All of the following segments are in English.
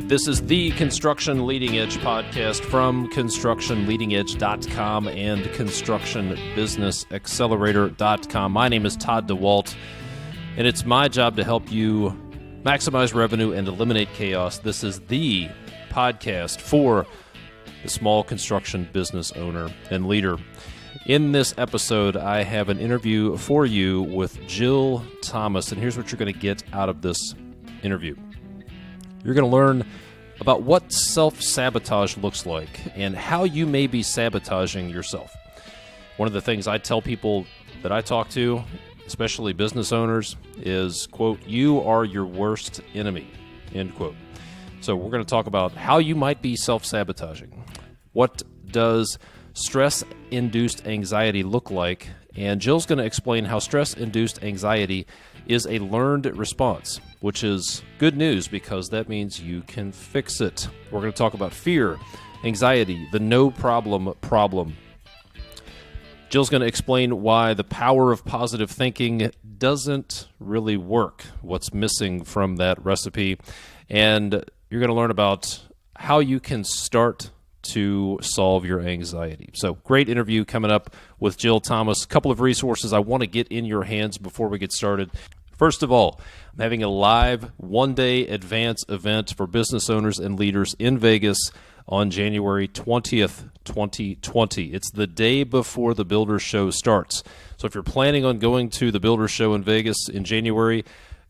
This is the Construction Leading Edge podcast from constructionleadingedge.com and constructionbusinessaccelerator.com. My name is Todd DeWalt, and it's my job to help you maximize revenue and eliminate chaos. This is the podcast for the small construction business owner and leader. In this episode, I have an interview for you with Jill Thomas, and here's what you're going to get out of this interview. You're going to learn about what self-sabotage looks like and how you may be sabotaging yourself. One of the things I tell people that I talk to, especially business owners, is, quote, "You are your worst enemy," end quote. So we're going to talk about how you might be self-sabotaging. What does stress-induced anxiety look like? And Jill's going to explain how stress-induced anxiety is a learned response, which is good news because that means you can fix it. We're going to talk about fear, anxiety, the no problem problem. Jill's going to explain why the power of positive thinking doesn't really work, what's missing from that recipe, and you're going to learn about how you can start to solve your anxiety. So great interview coming up with Jill Thomas. A couple of resources I want to get in your hands before we get started. First of all, I'm having a live one-day advance event for business owners and leaders in Vegas on January 20th, 2020. It's the day before the Builder Show starts. So if you're planning on going to the Builder Show in Vegas in January,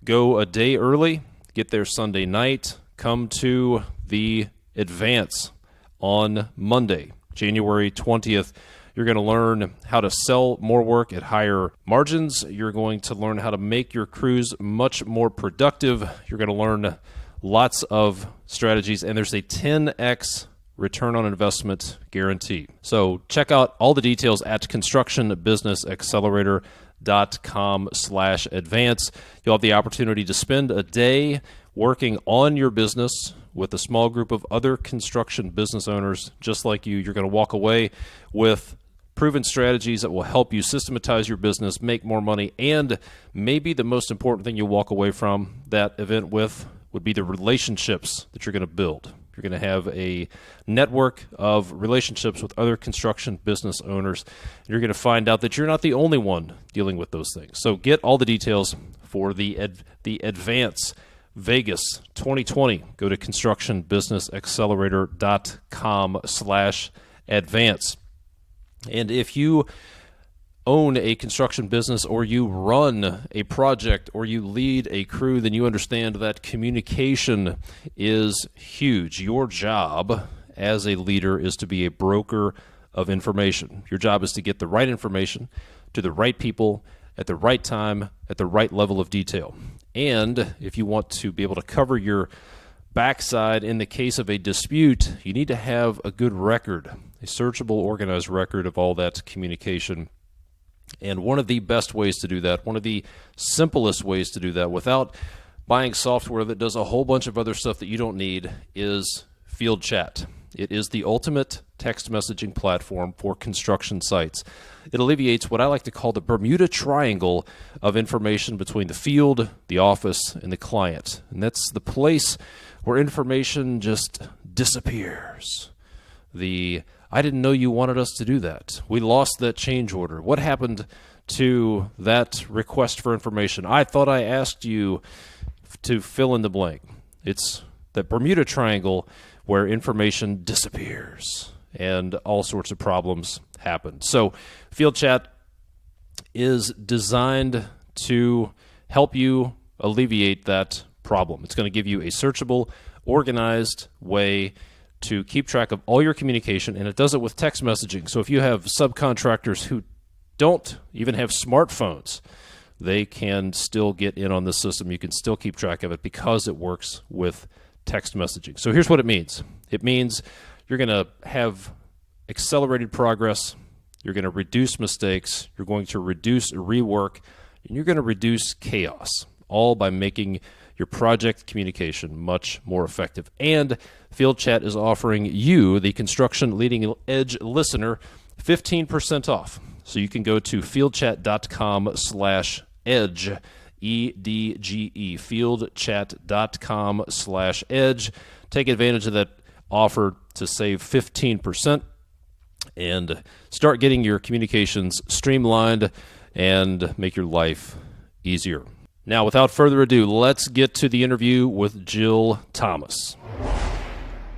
go a day early, get there Sunday night, come to the advance on Monday, January 20th. You're going to learn how to sell more work at higher margins. You're going to learn how to make your crews much more productive. You're going to learn lots of strategies, and there's a 10x return on investment guarantee. So check out all the details at constructionbusinessaccelerator.com/advance. You'll have the opportunity to spend a day working on your business with a small group of other construction business owners just like you. You're going to walk away with proven strategies that will help you systematize your business, make more money, and maybe the most important thing you'll walk away from that event with would be the relationships that you're going to build. You're going to have a network of relationships with other construction business owners. You're going to find out that you're not the only one dealing with those things. So get all the details for the Advance Vegas 2020. Go to constructionbusinessaccelerator.com/advance. And if you own a construction business or you run a project or you lead a crew, then you understand that communication is huge. Your job as a leader is to be a broker of information. Your job is to get the right information to the right people at the right time, at the right level of detail. And if you want to be able to cover your backside in the case of a dispute, you need to have a good record, a searchable, organized record of all that communication. And one of the best ways to do that, one of the simplest ways to do that without buying software that does a whole bunch of other stuff that you don't need, is Field Chat. It is the ultimate text messaging platform for construction sites. It alleviates what I like to call the Bermuda Triangle of information between the field, the office, and the client. And that's the place where information just disappears. I didn't know you wanted us to do that. We lost that change order. What happened to that request for information? I thought I asked you to fill in the blank. It's the Bermuda Triangle where information disappears and all sorts of problems happen. So Field Chat is designed to help you alleviate that problem. It's going to give you a searchable, organized way to keep track of all your communication, and it does it with text messaging. So if you have subcontractors who don't even have smartphones, they can still get in on this system. You can still keep track of it because it works with text messaging. So here's what it means. It means you're going to have accelerated progress, you're going to reduce mistakes, you're going to reduce rework, and you're going to reduce chaos, all by making your project communication much more effective. And Field Chat is offering you, the Construction Leading Edge listener, 15% off. So you can go to fieldchat.com/edge EDGE, fieldchat.com/edge. Take advantage of that offer to save 15% and start getting your communications streamlined and make your life easier. Now, without further ado, let's get to the interview with Jill Thomas.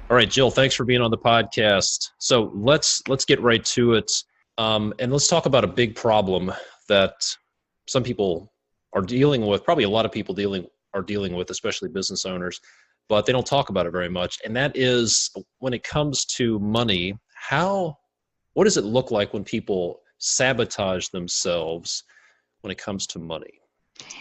All right, Jill, thanks for being on the podcast. So let's get right to it, and let's talk about a big problem that some people are dealing with, probably a lot of people are dealing with, especially business owners, but they don't talk about it very much. And that is when it comes to money, what does it look like when people sabotage themselves when it comes to money?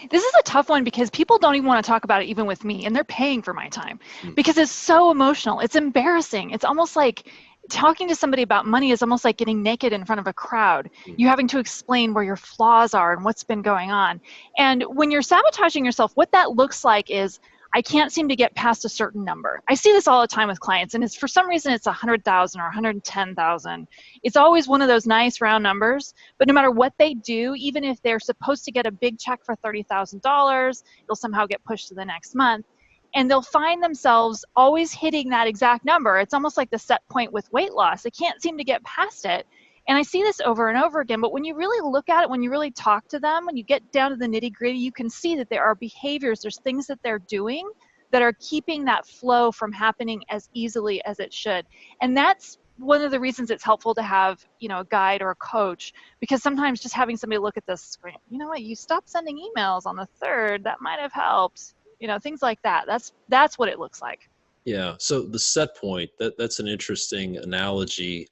This is a tough one because people don't even want to talk about it even with me, and they're paying for my time because it's so emotional. It's embarrassing. It's almost like talking to somebody about money is almost like getting naked in front of a crowd. You having to explain where your flaws are and what's been going on. And when you're sabotaging yourself, what that looks like is, I can't seem to get past a certain number. I see this all the time with clients, and for some reason it's 100,000 or 110,000. It's always one of those nice round numbers, but no matter what they do, even if they're supposed to get a big check for $30,000, it'll somehow get pushed to the next month, and they'll find themselves always hitting that exact number. It's almost like the set point with weight loss. They can't seem to get past it. And I see this over and over again, but when you really look at it, when you really talk to them, when you get down to the nitty gritty, you can see that there are behaviors, there's things that they're doing that are keeping that flow from happening as easily as it should. And that's one of the reasons it's helpful to have, a guide or a coach, because sometimes just having somebody look at this screen, you know what, you stopped sending emails on the 3rd, that might have helped, things like that. That's what it looks like. Yeah. So the set point, that's an interesting analogy.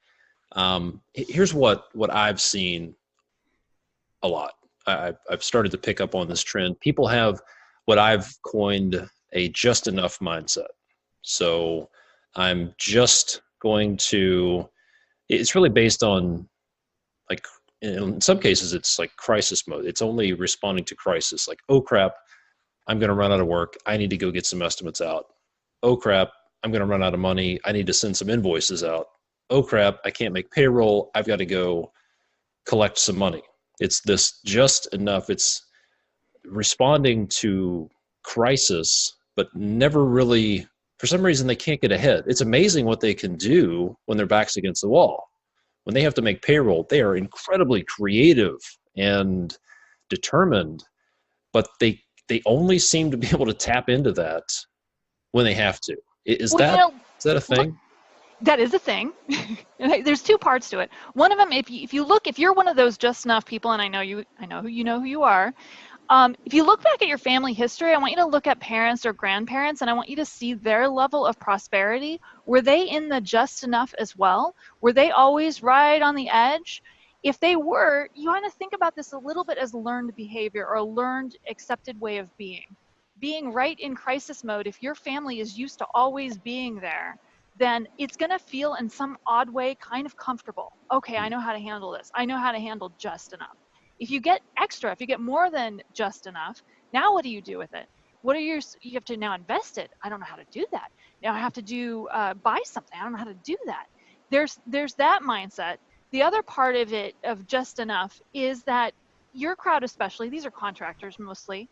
Here's what I've seen a lot. I've started to pick up on this trend. People have what I've coined a just enough mindset. So I'm just going to, it's really based on, like, in some cases, it's like crisis mode. It's only responding to crisis. Like, oh crap, I'm going to run out of work. I need to go get some estimates out. Oh crap, I'm going to run out of money. I need to send some invoices out. Oh crap, I can't make payroll. I've got to go collect some money. It's this just enough. It's responding to crisis, but never really, for some reason, they can't get ahead. It's amazing what they can do when their back's against the wall. When they have to make payroll, they are incredibly creative and determined, but they only seem to be able to tap into that when they have to. Is that a thing? That is a thing. There's two parts to it. One of them, if you're one of those just enough people, and I know who you are. If you look back at your family history, I want you to look at parents or grandparents, and I want you to see their level of prosperity. Were they in the just enough as well? Were they always right on the edge? If they were, you want to think about this a little bit as learned behavior or a learned accepted way of being. Being right in crisis mode, if your family is used to always being there, then it's going to feel in some odd way kind of comfortable. Okay, I know how to handle this. I know how to handle just enough. If you get extra, if you get more than just enough, now what do you do with it? You have to now invest it. I don't know how to do that. Now I have to buy something. I don't know how to do that. There's that mindset. The other part of it, of just enough, is that your crowd especially, these are contractors mostly,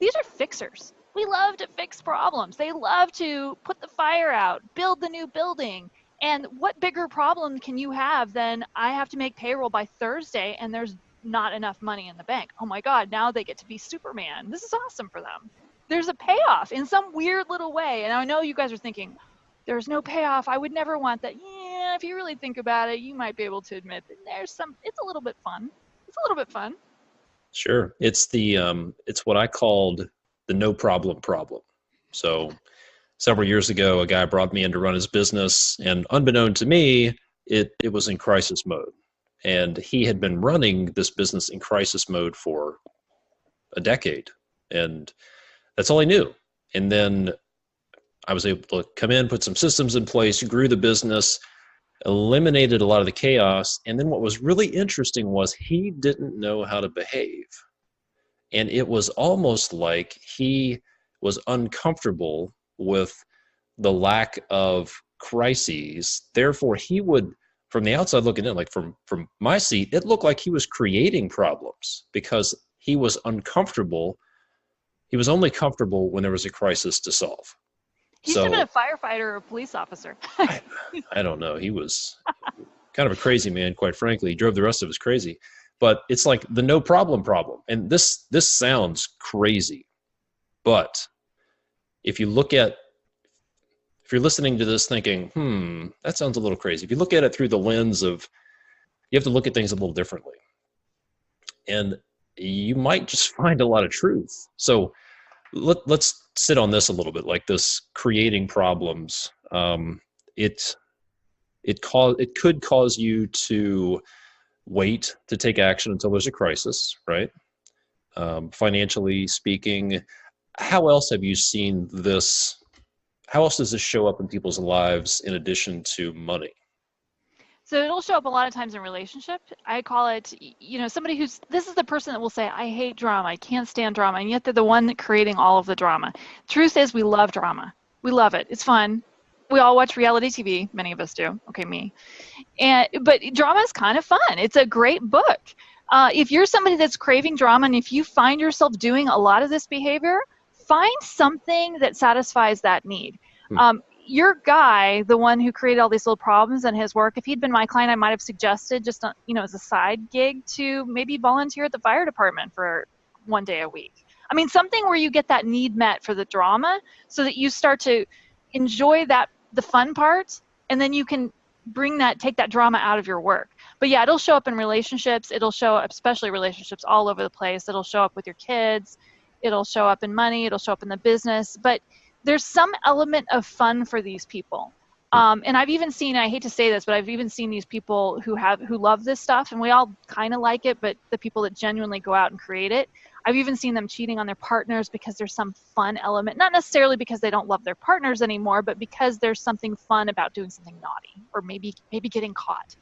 these are fixers. We love to fix problems. They love to put the fire out, build the new building. And what bigger problem can you have than I have to make payroll by Thursday and there's not enough money in the bank? Oh my God, now they get to be Superman. This is awesome for them. There's a payoff in some weird little way. And I know you guys are thinking, there's no payoff. I would never want that. Yeah, if you really think about it, you might be able to admit that it's a little bit fun. It's a little bit fun. Sure. It's it's what I called the no problem. So several years ago, a guy brought me in to run his business, and unbeknown to me, it was in crisis mode. And he had been running this business in crisis mode for a decade, and that's all he knew. And then I was able to come in, put some systems in place, grew the business, eliminated a lot of the chaos. And then what was really interesting was he didn't know how to behave. And it was almost like he was uncomfortable with the lack of crises. Therefore, he would, from the outside looking in, like from my seat, it looked like he was creating problems because he was uncomfortable he was only comfortable when there was a crisis to solve. He should have been a firefighter or a police officer. I don't know. He was kind of a crazy man, quite frankly. He drove the rest of us crazy. But it's like the no problem. And this sounds crazy. But if you're listening to this thinking, that sounds a little crazy. If you look at it through the lens of, you have to look at things a little differently. And you might just find a lot of truth. So let's sit on this a little bit, like this creating problems. It could cause you to wait to take action until there's a crisis, right? Financially speaking, how else have you seen this? How else does this show up in people's lives in addition to money? So it'll show up a lot of times in relationships. I call it, somebody this is the person that will say, I hate drama, I can't stand drama, and yet they're the one creating all of the drama. Truth is, we love drama. We love it. It's fun. We all watch reality TV. Many of us do. Okay, me. But drama is kind of fun. It's a great book. If you're somebody that's craving drama, and if you find yourself doing a lot of this behavior, find something that satisfies that need. Your guy, the one who created all these little problems in his work, if he'd been my client, I might have suggested just, as a side gig to maybe volunteer at the fire department for one day a week. I mean, something where you get that need met for the drama so that you start to enjoy the fun parts, and then you can take that drama out of your work. But yeah, it'll show up in relationships. It'll show up, especially relationships, all over the place. It'll show up with your kids. It'll show up in money. It'll show up in the business. But there's some element of fun for these people. And I've even seen, I hate to say this, but I've even seen these people who love this stuff, and we all kind of like it, but the people that genuinely go out and create it, I've even seen them cheating on their partners because there's some fun element, not necessarily because they don't love their partners anymore, but because there's something fun about doing something naughty, or maybe getting caught.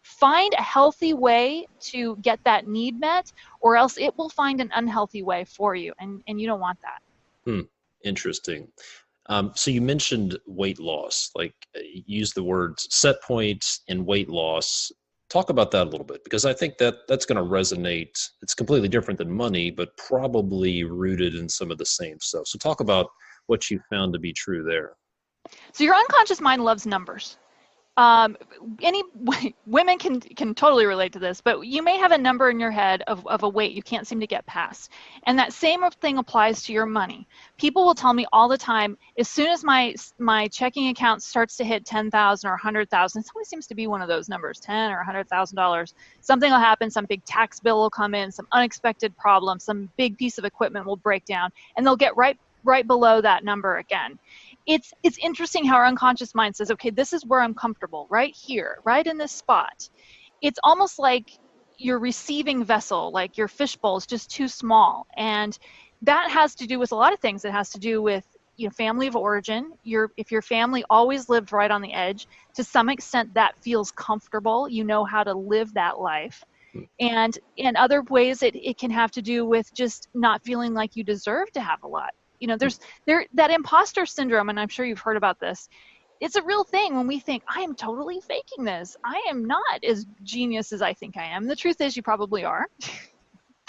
Find a healthy way to get that need met, or else it will find an unhealthy way for you, and you don't want that. Interesting. So you mentioned weight loss, like use the words set point and weight loss. Talk about that a little bit, because I think that's going to resonate. It's completely different than money, but probably rooted in some of the same stuff. So talk about what you found to be true there. So your unconscious mind loves numbers. Women can totally relate to this, but you may have a number in your head of a weight you can't seem to get past. And that same thing applies to your money. People will tell me all the time, as soon as my checking account starts to hit 10,000 or 100,000, it always seems to be one of those numbers, 10 or $100,000, something will happen, some big tax bill will come in, some unexpected problem, some big piece of equipment will break down, and they'll get right below that number again. It's interesting how our unconscious mind says, okay, this is where I'm comfortable, right here, right in this spot. It's almost like your receiving vessel, like your fishbowl is just too small. And that has to do with a lot of things. It has to do with family of origin. If your family always lived right on the edge, to some extent that feels comfortable. You know how to live that life. And in other ways, it can have to do with just not feeling like you deserve to have a lot. There's that imposter syndrome, and I'm sure you've heard about this. It's a real thing when we think, I am totally faking this. I am not as genius as I think I am. The truth is, you probably are.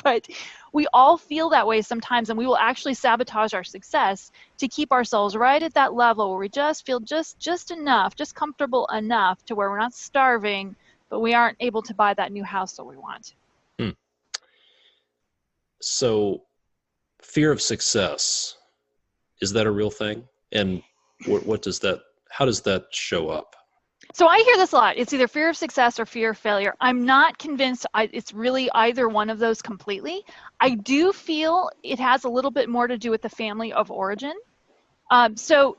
But we all feel that way sometimes, and we will actually sabotage our success to keep ourselves right at that level where we just feel just enough, just comfortable enough to where we're not starving, but we aren't able to buy that new house that we want. So fear of success, is that a real thing? And how does that show up? So I hear this a lot. It's either fear of success or fear of failure. I'm not convinced it's really either one of those completely. I do feel it has a little bit more to do with the family of origin. So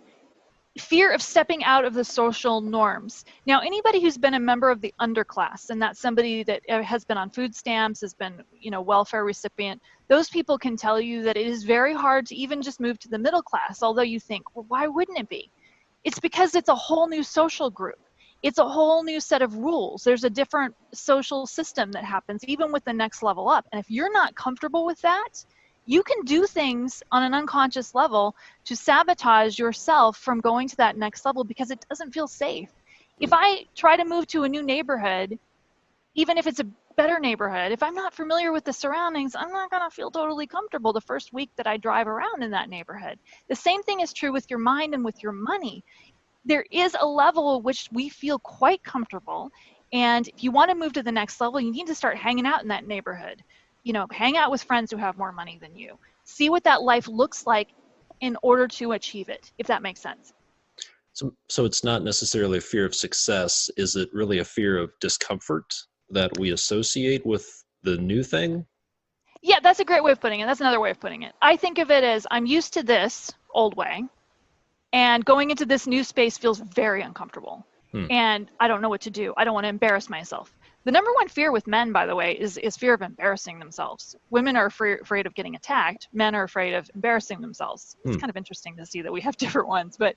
fear of stepping out of the social norms. Now, anybody who's been a member of the underclass, and that's somebody that has been on food stamps, has been, welfare recipient, those people can tell you that it is very hard to even just move to the middle class, although you think, well, why wouldn't it be? It's because it's a whole new social group. It's a whole new set of rules. There's a different social system that happens even with the next level up. And if you're not comfortable with that, you can do things on an unconscious level to sabotage yourself from going to that next level because it doesn't feel safe. If I try to move to a new neighborhood, even if it's a better neighborhood, if I'm not familiar with the surroundings, I'm not going to feel totally comfortable the first week that I drive around in that neighborhood. The same thing is true with your mind and with your money. There is a level at which we feel quite comfortable. And if you want to move to the next level, you need to start hanging out in that neighborhood. Hang out with friends who have more money than you. See what that life looks like in order to achieve it, if that makes sense. So it's not necessarily a fear of success. Is it really a fear of discomfort that we associate with the new thing? Yeah, that's a great way of putting it. That's another way of putting it. I think of it as I'm used to this old way, and going into this new space feels very uncomfortable. And I don't know what to do. I don't want to embarrass myself. The number one fear with men, by the way, is fear of embarrassing themselves. Women are afraid of getting attacked. Men are afraid of embarrassing themselves. It's kind of interesting to see that we have different ones. But,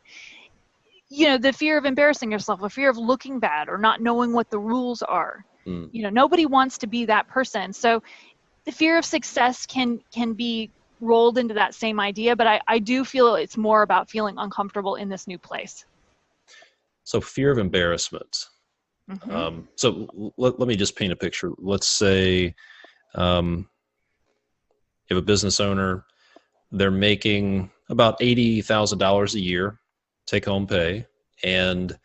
the fear of embarrassing yourself, a fear of looking bad or not knowing what the rules are. Nobody wants to be that person. So the fear of success can be rolled into that same idea, but I do feel it's more about feeling uncomfortable in this new place. So fear of embarrassment. So let me just paint a picture. Let's say you have a business owner, they're making about $80,000 a year take home pay, and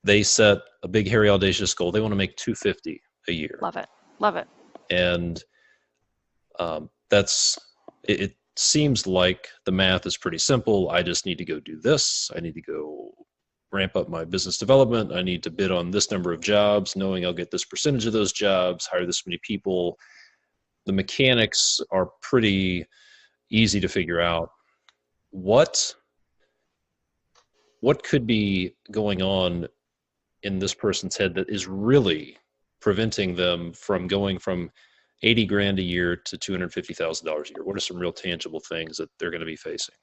they set a big, hairy, audacious goal. They want to make $250 a year. Love it. And it seems like the math is pretty simple. I just need to go do this. I need to go ramp up my business development. I need to bid on this number of jobs, knowing I'll get this percentage of those jobs, hire this many people. The mechanics are pretty easy to figure out. What could be going on in this person's head that is really preventing them from going from 80 grand a year to $250,000 a year? What are some real tangible things that they're going to be facing?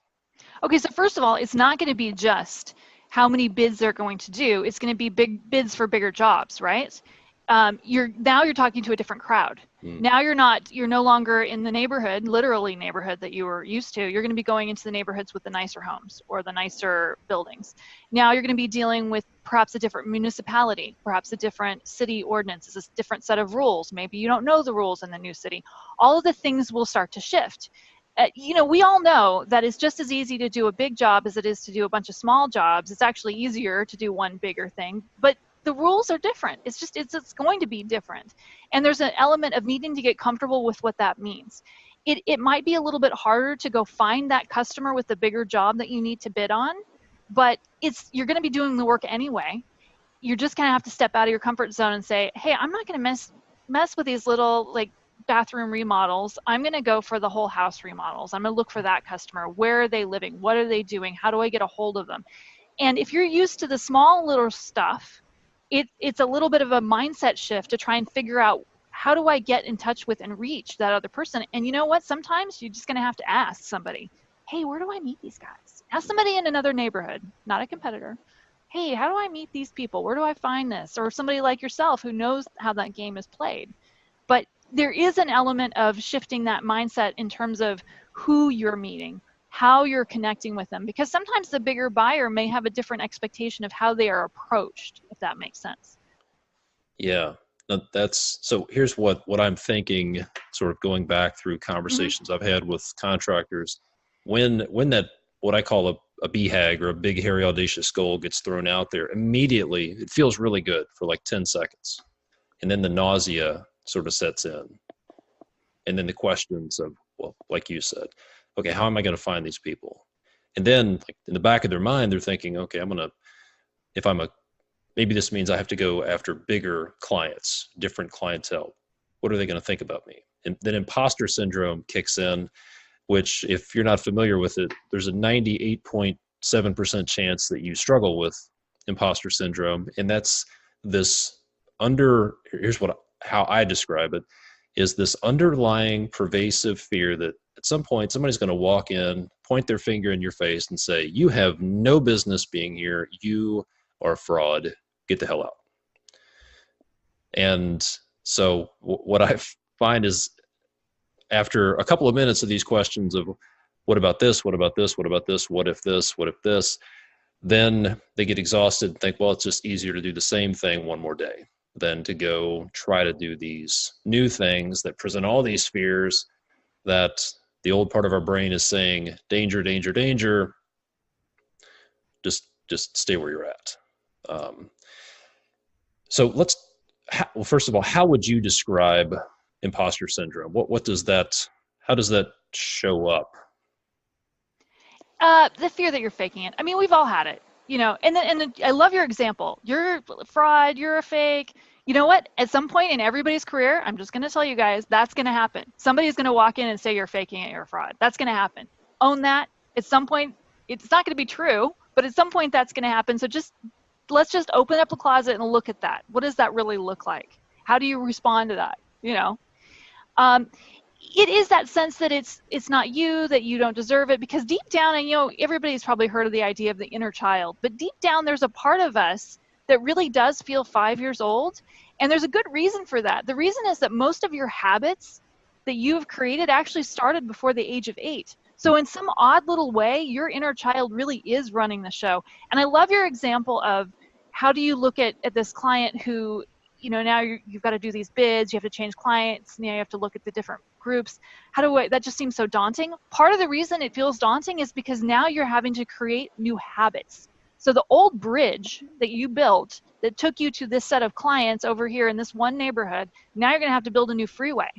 Okay, so first of all, it's not going to be just how many bids they're going to do. It's going to be big bids for bigger jobs, right? You're talking to a different crowd. Now you're no longer in the neighborhood, literally neighborhood that you were used to. You're going to be going into the neighborhoods with the nicer homes or the nicer buildings. Now you're going to be dealing with perhaps a different municipality, perhaps a different city ordinance, a different set of rules. Maybe you don't know the rules in the new city. All of the things will start to shift. We all know that it's just as easy to do a big job as it is to do a bunch of small jobs. It's actually easier to do one bigger thing, but the rules are different. It's going to be different. And there's an element of needing to get comfortable with what that means. It might be a little bit harder to go find that customer with the bigger job that you need to bid on, but you're going to be doing the work anyway. You're just going to have to step out of your comfort zone and say, hey, I'm not going to mess with these little bathroom remodels. I'm going to go for the whole house remodels. I'm going to look for that customer. Where are they living? What are they doing? How do I get a hold of them? And if you're used to the small little stuff, it's a little bit of a mindset shift to try and figure out, how do I get in touch with and reach that other person? And you know what? Sometimes you're just going to have to ask somebody, hey, where do I meet these guys? Ask somebody in another neighborhood, not a competitor. Hey, how do I meet these people? Where do I find this? Or somebody like yourself who knows how that game is played. But there is an element of shifting that mindset in terms of who you're meeting, how you're connecting with them, because sometimes the bigger buyer may have a different expectation of how they are approached, if that makes sense. Yeah, so here's what I'm thinking, sort of going back through conversations I've had with contractors. When that, what I call a BHAG, or a big, hairy, audacious goal, gets thrown out there, immediately it feels really good for like 10 seconds. And then the nausea sort of sets in. And then the questions of, well, like you said, okay, how am I going to find these people? And then in the back of their mind, they're thinking, okay, maybe this means I have to go after bigger clients, different clientele. What are they going to think about me? And then imposter syndrome kicks in, which, if you're not familiar with it, there's a 98.7% chance that you struggle with imposter syndrome. And that's how I describe it, is this underlying pervasive fear that at some point somebody's going to walk in, point their finger in your face and say, you have no business being here. You are a fraud. Get the hell out. And so what I find is, after a couple of minutes of these questions of what about this, what about this, what about this, what if this, then they get exhausted and think, well, it's just easier to do the same thing one more day. than to go try to do these new things that present all these fears that the old part of our brain is saying, danger, danger, danger. Just stay where you're at. So well, first of all, how would you describe imposter syndrome? How does that show up? The fear that you're faking it. I mean, we've all had it, and I love your example. You're a fraud, you're a fake. You know what? At some point in everybody's career, I'm just going to tell you guys, that's going to happen. Somebody's going to walk in and say you're faking it, you're a fraud. That's going to happen. Own that. At some point, it's not going to be true, but at some point that's going to happen. So let's just open up the closet and look at that. What does that really look like? How do you respond to that? It is that sense that it's not you, that you don't deserve it, because deep down, and everybody's probably heard of the idea of the inner child, but deep down there's a part of us that really does feel 5 years old, and there's a good reason for that. The reason is that most of your habits that you've created actually started before the age of 8. So in some odd little way, your inner child really is running the show. And I love your example of how do you look at this client who, now you've got to do these bids, you have to change clients, you have to look at the different groups. That just seems so daunting. Part of the reason it feels daunting is because now you're having to create new habits. So the old bridge that you built that took you to this set of clients over here in this one neighborhood, now you're going to have to build a new freeway.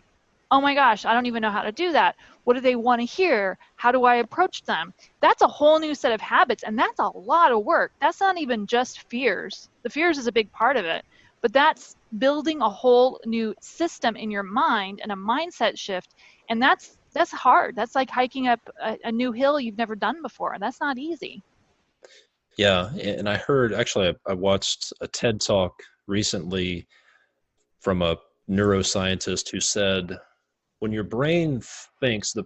Oh my gosh, I don't even know how to do that. What do they want to hear? How do I approach them? That's a whole new set of habits, and that's a lot of work. That's not even just fears. The fears is a big part of it, but that's building a whole new system in your mind and a mindset shift, and that's hard. That's like hiking up a new hill you've never done before. That's not easy. Yeah, and I watched a TED Talk recently from a neuroscientist who said, when your brain thinks, the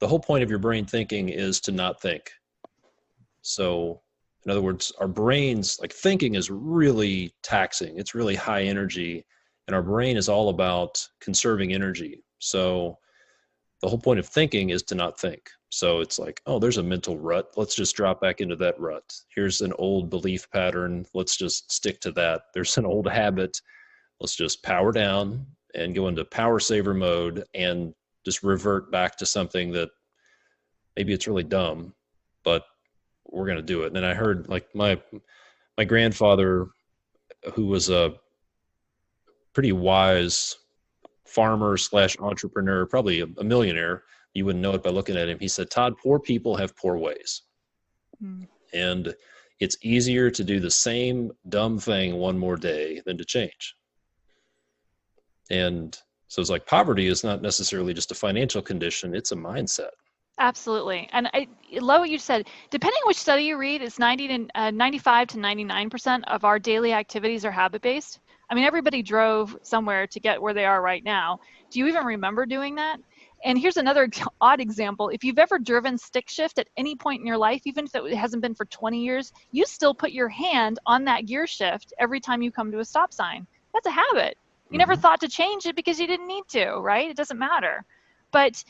whole point of your brain thinking is to not think. So in other words, our brains, like thinking is really taxing. It's really high energy, and our brain is all about conserving energy. So the whole point of thinking is to not think. So it's like, oh, there's a mental rut. Let's just drop back into that rut. Here's an old belief pattern. Let's just stick to that. There's an old habit. Let's just power down and go into power saver mode and just revert back to something that maybe it's really dumb, but we're going to do it. And I heard like my grandfather, who was a pretty wise farmer / entrepreneur, probably a millionaire. You wouldn't know it by looking at him. He said, Todd, poor people have poor ways. And it's easier to do the same dumb thing one more day than to change. And so it's like poverty is not necessarily just a financial condition. It's a mindset. Absolutely. And I love what you said. Depending on which study you read, it's 95 to 99% of our daily activities are habit-based. I mean, everybody drove somewhere to get where they are right now. Do you even remember doing that? And here's another odd example. If you've ever driven stick shift at any point in your life, even if it hasn't been for 20 years, you still put your hand on that gear shift every time you come to a stop sign. That's a habit. You never thought to change it because you didn't need to, right? It doesn't matter. But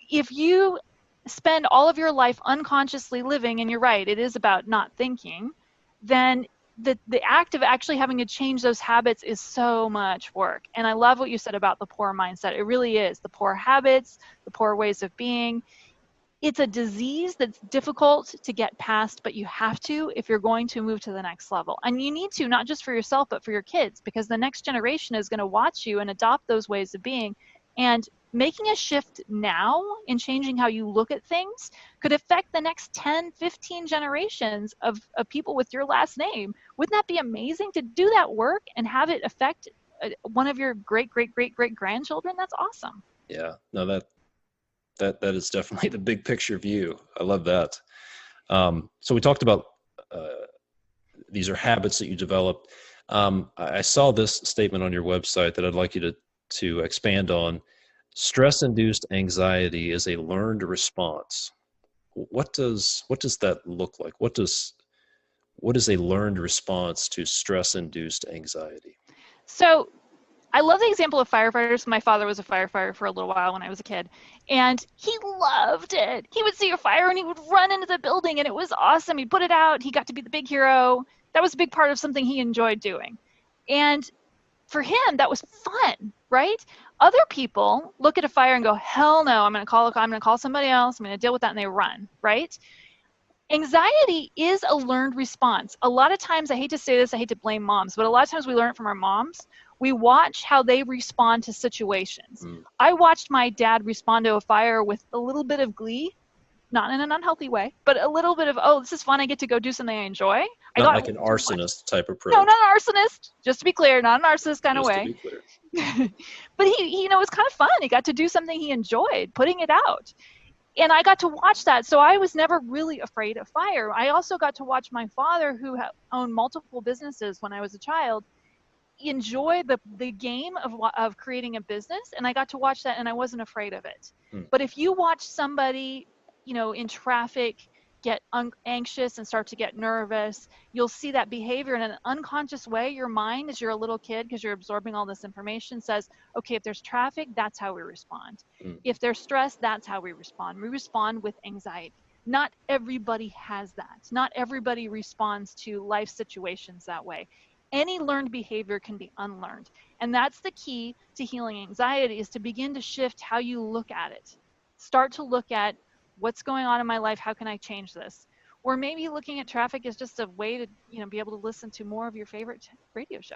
if you spend all of your life unconsciously living, and you're right, it is about not thinking, then the act of actually having to change those habits is so much work. And I love what you said about the poor mindset. It really is. The poor habits, the poor ways of being. It's a disease that's difficult to get past, but you have to if you're going to move to the next level. And you need to, not just for yourself, but for your kids, because the next generation is going to watch you and adopt those ways of being. And making a shift now in changing how you look at things could affect the next 10, 15 generations of people with your last name. Wouldn't that be amazing to do that work and have it affect one of your great, great, great, great grandchildren? That's awesome. Yeah, no, that is definitely the big picture view. I love that. So we talked about these are habits that you develop. I saw this statement on your website that I'd like you to expand on. Stress-induced anxiety is a learned response. What does that look like? What is a learned response to stress-induced anxiety? So I love the example of firefighters. My father was a firefighter for a little while when I was a kid, and he loved it. He would see a fire and he would run into the building, and it was awesome. He put it out. He got to be the big hero. That was a big part of something he enjoyed doing. And for him, that was fun, right? Other people look at a fire and go, hell no, I'm going to call somebody else. I'm going to deal with that. And they run, right? Anxiety is a learned response. A lot of times, I hate to say this, I hate to blame moms, but a lot of times we learn it from our moms. We watch how they respond to situations. I watched my dad respond to a fire with a little bit of glee, not in an unhealthy way, but a little bit of, oh, this is fun. I get to go do something I enjoy. Not like an arsonist type approach. No, not an arsonist. Just to be clear, not an arsonist kind of way. Just to be clear. But he, it was kind of fun. He got to do something he enjoyed, putting it out. And I got to watch that. So I was never really afraid of fire. I also got to watch my father, who owned multiple businesses when I was a child, enjoy the game of creating a business. And I got to watch that, and I wasn't afraid of it. But if you watch somebody, in traffic get anxious and start to get nervous, you'll see that behavior in an unconscious way. Your mind, as you're a little kid, because you're absorbing all this information, says, okay, if there's traffic, that's how we respond. If there's stress, that's how we respond. We respond with anxiety. Not everybody has that. Not everybody responds to life situations that way. Any learned behavior can be unlearned. And that's the key to healing anxiety, is to begin to shift how you look at it. Start to look at, what's going on in my life? How can I change this? Or maybe looking at traffic is just a way to, be able to listen to more of your favorite radio show.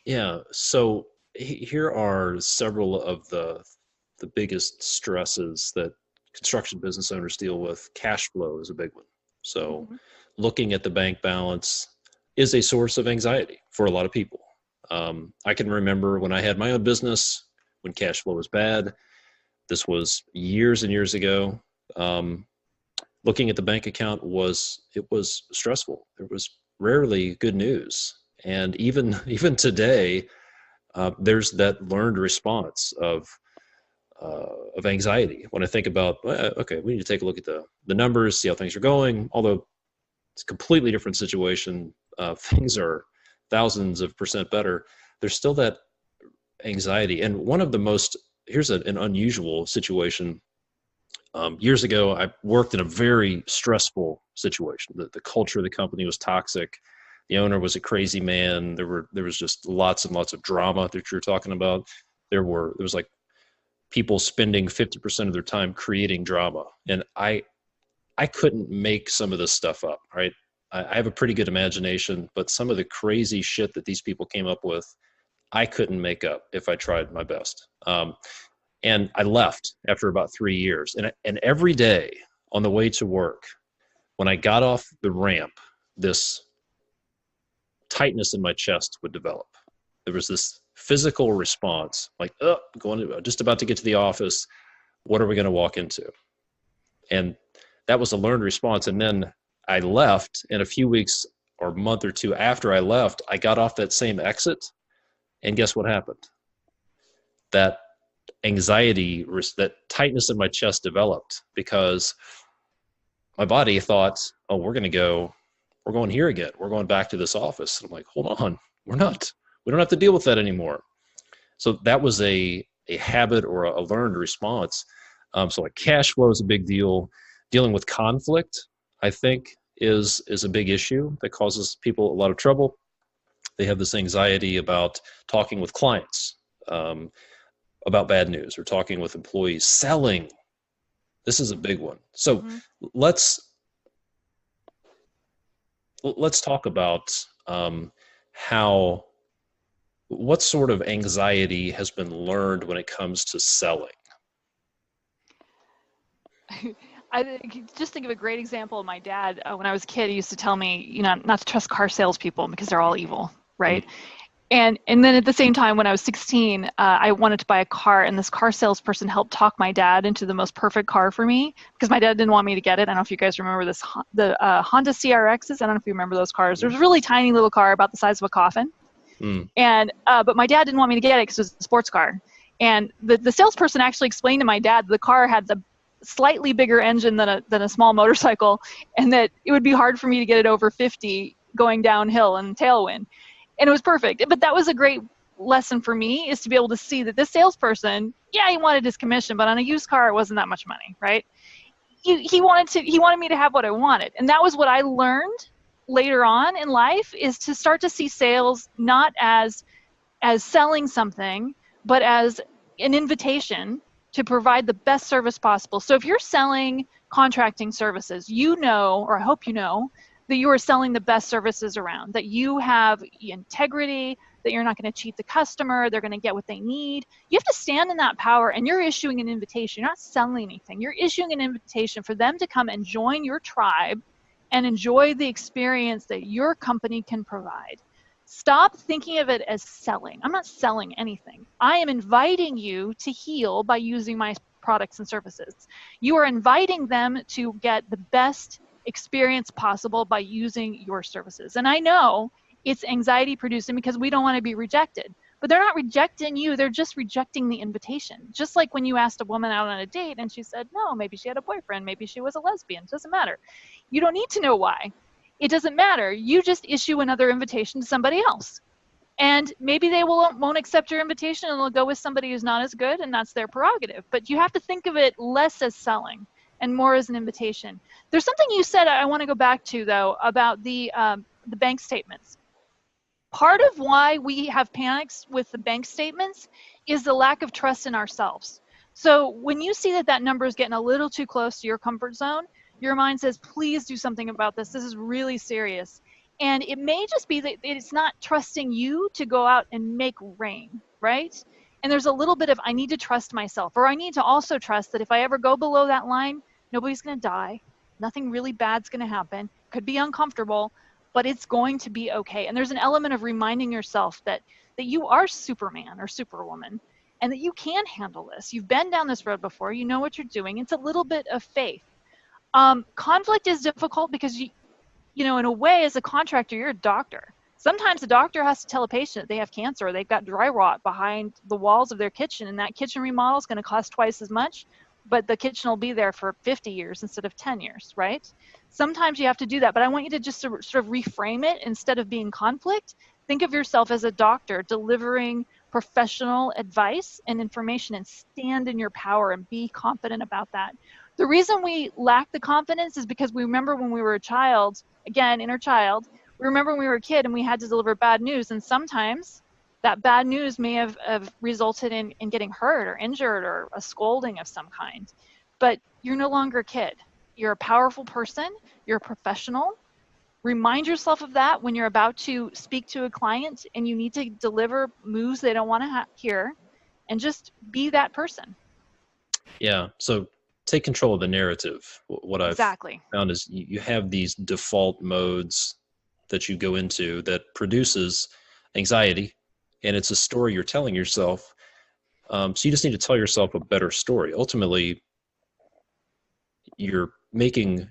Yeah. So here are several of the biggest stresses that construction business owners deal with. Cash flow is a big one. So looking at the bank balance is a source of anxiety for a lot of people. I can remember when I had my own business, when cash flow was bad. This was years and years ago. Looking at the bank account was stressful. There was rarely good news. And even today, there's that learned response of anxiety. When I think about, okay, we need to take a look at the numbers, see how things are going. Although it's a completely different situation. Things are thousands of % better. There's still that anxiety. And one of the most, here's an unusual situation. Years ago, I worked in a very stressful situation. The culture of the company was toxic. The owner was a crazy man. There was just lots and lots of drama that you're talking about. There was like people spending 50% of their time creating drama. And I couldn't make some of this stuff up, right? I have a pretty good imagination, but some of the crazy shit that these people came up with, I couldn't make up if I tried my best. And I left after about 3 years. And every day on the way to work, when I got off the ramp, this tightness in my chest would develop. There was this physical response, like, just about to get to the office. What are we going to walk into? And that was a learned response. And then I left, and a few weeks or a month or two after I left, I got off that same exit. And guess what happened? That anxiety, that tightness in my chest developed because my body thought, oh, we're going here again. We're going back to this office. And I'm like, hold on, we don't have to deal with that anymore. So that was a habit or a learned response. So like cash flow is a big deal. Dealing with conflict, I think, is a big issue that causes people a lot of trouble. They have this anxiety about talking with clients, about bad news, or talking with employees. Selling, this is a big one. So let's talk about what sort of anxiety has been learned when it comes to selling. I just think of a great example of my dad. When I was a kid, he used to tell me, not to trust car salespeople because they're all evil, right? And then at the same time, when I was 16, I wanted to buy a car, and this car salesperson helped talk my dad into the most perfect car for me because my dad didn't want me to get it. I don't know if you guys remember the Honda CRXs. I don't know if you remember those cars. There was a really tiny little car about the size of a coffin. And but my dad didn't want me to get it because it was a sports car. And the salesperson actually explained to my dad the car had the slightly bigger engine than a small motorcycle, and that it would be hard for me to get it over 50 going downhill in tailwind. And it was perfect. But that was a great lesson for me, is to be able to see that this salesperson, he wanted his commission, but on a used car, it wasn't that much money, right? He wanted me to have what I wanted. And that was what I learned later on in life is to start to see sales not as selling something, but as an invitation to provide the best service possible. So if you're selling contracting services, you know, or I hope you know, that you are selling the best services around, that you have integrity, that you're not going to cheat the customer, they're going to get what they need. You have to stand in that power, and you're issuing an invitation. You're not selling anything. You're issuing an invitation for them to come and join your tribe and enjoy the experience that your company can provide. Stop thinking of it as selling. I'm not selling anything. I am inviting you to heal by using my products and services. You are inviting them to get the best experience possible by using your services. And I know it's anxiety producing because we don't want to be rejected, but they're not rejecting you. They're just rejecting the invitation. Just like when you asked a woman out on a date and she said, no, maybe she had a boyfriend, maybe she was a lesbian. It doesn't matter. You don't need to know why. It doesn't matter. You just issue another invitation to somebody else. And maybe they won't accept your invitation and they'll go with somebody who's not as good, and that's their prerogative. But you have to think of it less as selling and more as an invitation. There's something you said I want to go back to, though, about the bank statements. Part of why we have panics with the bank statements is the lack of trust in ourselves. So when you see that number is getting a little too close to your comfort zone, your mind says, please do something about this. This is really serious. And it may just be that it's not trusting you to go out and make rain, right? And there's a little bit of, I need to trust myself, or I need to also trust that if I ever go below that line, nobody's going to die. Nothing really bad's going to happen. Could be uncomfortable, but it's going to be okay. And there's an element of reminding yourself that you are Superman or Superwoman, and that you can handle this. You've been down this road before. You know what you're doing. It's a little bit of faith. Conflict is difficult because you know, in a way, as a contractor, you're a doctor. Sometimes a doctor has to tell a patient that they have cancer, or they've got dry rot behind the walls of their kitchen, and that kitchen remodel is going to cost twice as much, but the kitchen will be there for 50 years instead of 10 years, right? Sometimes you have to do that, but I want you to just sort of reframe it. Instead of being conflict, think of yourself as a doctor delivering professional advice and information, and stand in your power and be confident about that. The reason we lack the confidence is because we remember when we were a child, again, inner child, we remember when we were a kid and we had to deliver bad news, and sometimes that bad news may have resulted in getting hurt or injured or a scolding of some kind. But you're no longer a kid. You're a powerful person. You're a professional. Remind yourself of that when you're about to speak to a client and you need to deliver moves they don't want to hear, and just be that person. Yeah. So take control of the narrative. What I've found is you have these default modes that you go into that produces anxiety, and it's a story you're telling yourself. So you just need to tell yourself a better story. Ultimately, you're making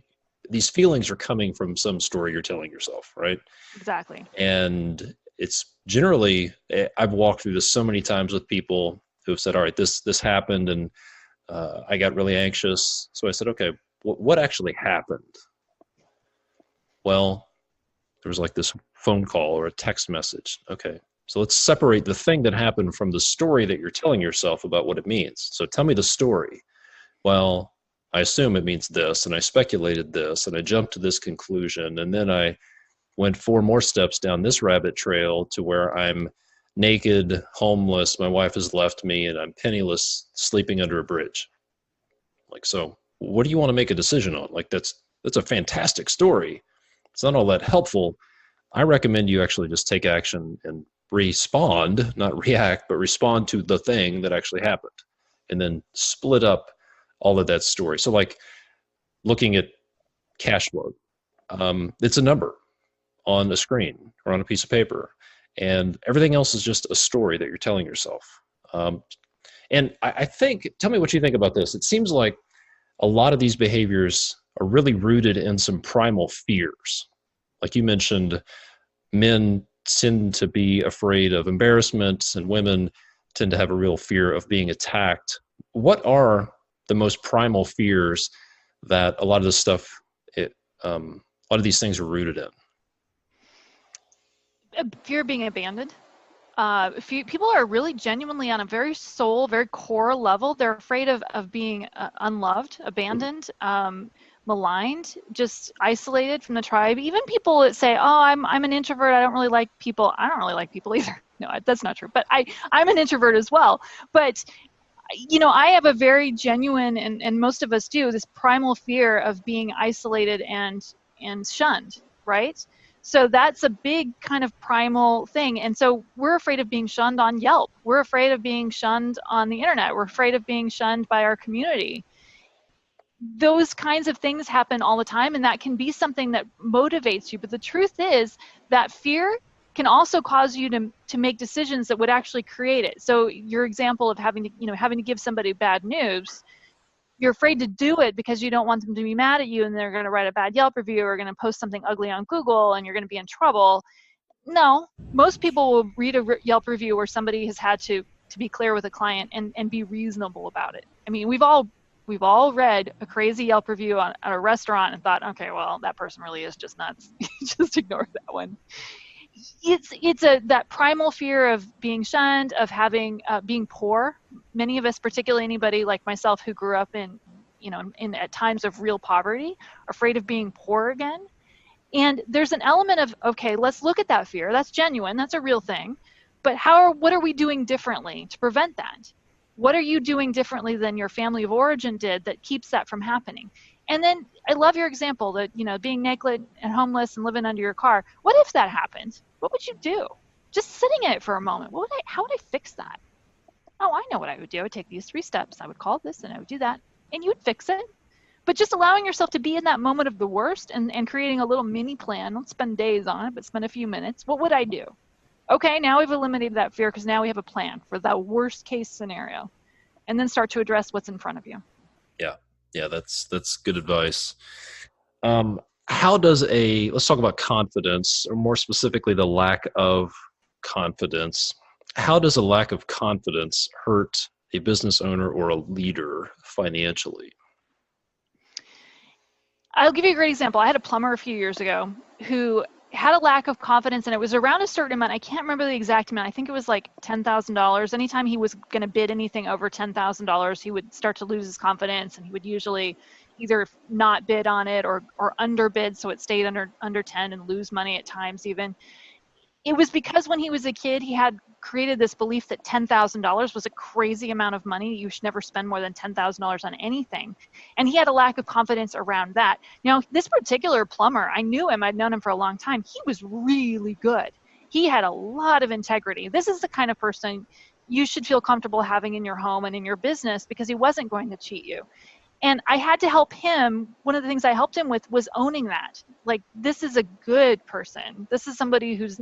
these feelings are coming from some story you're telling yourself, right? Exactly. And it's generally, I've walked through this so many times with people who have said, all right, this happened, and I got really anxious. So I said, okay, what actually happened? Well, there was like this phone call or a text message. Okay, so let's separate the thing that happened from the story that you're telling yourself about what it means. So tell me the story. Well, I assume it means this, and I speculated this, and I jumped to this conclusion, and then I went 4 more steps down this rabbit trail to where I'm naked, homeless, my wife has left me, and I'm penniless, sleeping under a bridge. Like, so what do you want to make a decision on? Like, that's a fantastic story. It's not all that helpful. I recommend you actually just take action and respond, not react, but respond to the thing that actually happened, and then split up all of that story. So like looking at cash flow, it's a number on a screen or on a piece of paper, and everything else is just a story that you're telling yourself. And I think, tell me what you think about this. It seems like a lot of these behaviors are really rooted in some primal fears. Like you mentioned, men tend to be afraid of embarrassment, and women tend to have a real fear of being attacked. What are the most primal fears that a lot of this stuff, a lot of these things are rooted in? Fear of being abandoned. People are really genuinely on a very soul, very core level. They're afraid of being unloved, abandoned, maligned, just isolated from the tribe. Even people that say, oh, I'm an introvert, I don't really like people. I don't really like people either. No, that's not true. But I'm an introvert as well. But I have a very genuine, and most of us do, this primal fear of being isolated and shunned, right? So that's a big kind of primal thing. And so we're afraid of being shunned on Yelp. We're afraid of being shunned on the internet. We're afraid of being shunned by our community. Those kinds of things happen all the time, and that can be something that motivates you. But the truth is that fear can also cause you to make decisions that would actually create it. So your example of having to give somebody bad news, you're afraid to do it because you don't want them to be mad at you and they're going to write a bad Yelp review or going to post something ugly on Google and you're going to be in trouble. No, most people will read a Yelp review where somebody has had to be clear with a client and be reasonable about it. I mean, we've all read a crazy Yelp review at a restaurant and thought, okay, well, that person really is just nuts. Just ignore that one. It's that primal fear of being shunned, of having being poor. Many of us, particularly anybody like myself who grew up in at times of real poverty, are afraid of being poor again. And there's an element of, okay, let's look at that fear. That's genuine. That's a real thing. But what are we doing differently to prevent that? What are you doing differently than your family of origin did that keeps that from happening? And then I love your example that, being naked and homeless and living under your car. What if that happened? What would you do? Just sitting in it for a moment. How would I fix that? Oh, I know what I would do. I would take these 3 steps. I would call this and I would do that. And you would fix it. But just allowing yourself to be in that moment of the worst and creating a little mini plan. Don't spend days on it, but spend a few minutes. What would I do? Okay, now we've eliminated that fear because now we have a plan for that worst case scenario. And then start to address what's in front of you. Yeah, that's good advice. Let's talk about confidence, or more specifically, the lack of confidence. How does a lack of confidence hurt a business owner or a leader financially? I'll give you a great example. I had a plumber a few years ago who had a lack of confidence, and it was around a certain amount. I can't remember the exact amount. I think it was like $10,000. Anytime he was going to bid anything over $10,000, he would start to lose his confidence, and he would usually either not bid on it or underbid, so it stayed under 10 and lose money at times even. It was because when he was a kid, he had created this belief that $10,000 was a crazy amount of money. You should never spend more than $10,000 on anything. And he had a lack of confidence around that. Now, this particular plumber, I knew him. I'd known him for a long time. He was really good. He had a lot of integrity. This is the kind of person you should feel comfortable having in your home and in your business because he wasn't going to cheat you. And I had to help him. One of the things I helped him with was owning that. Like, this is a good person. This is somebody who's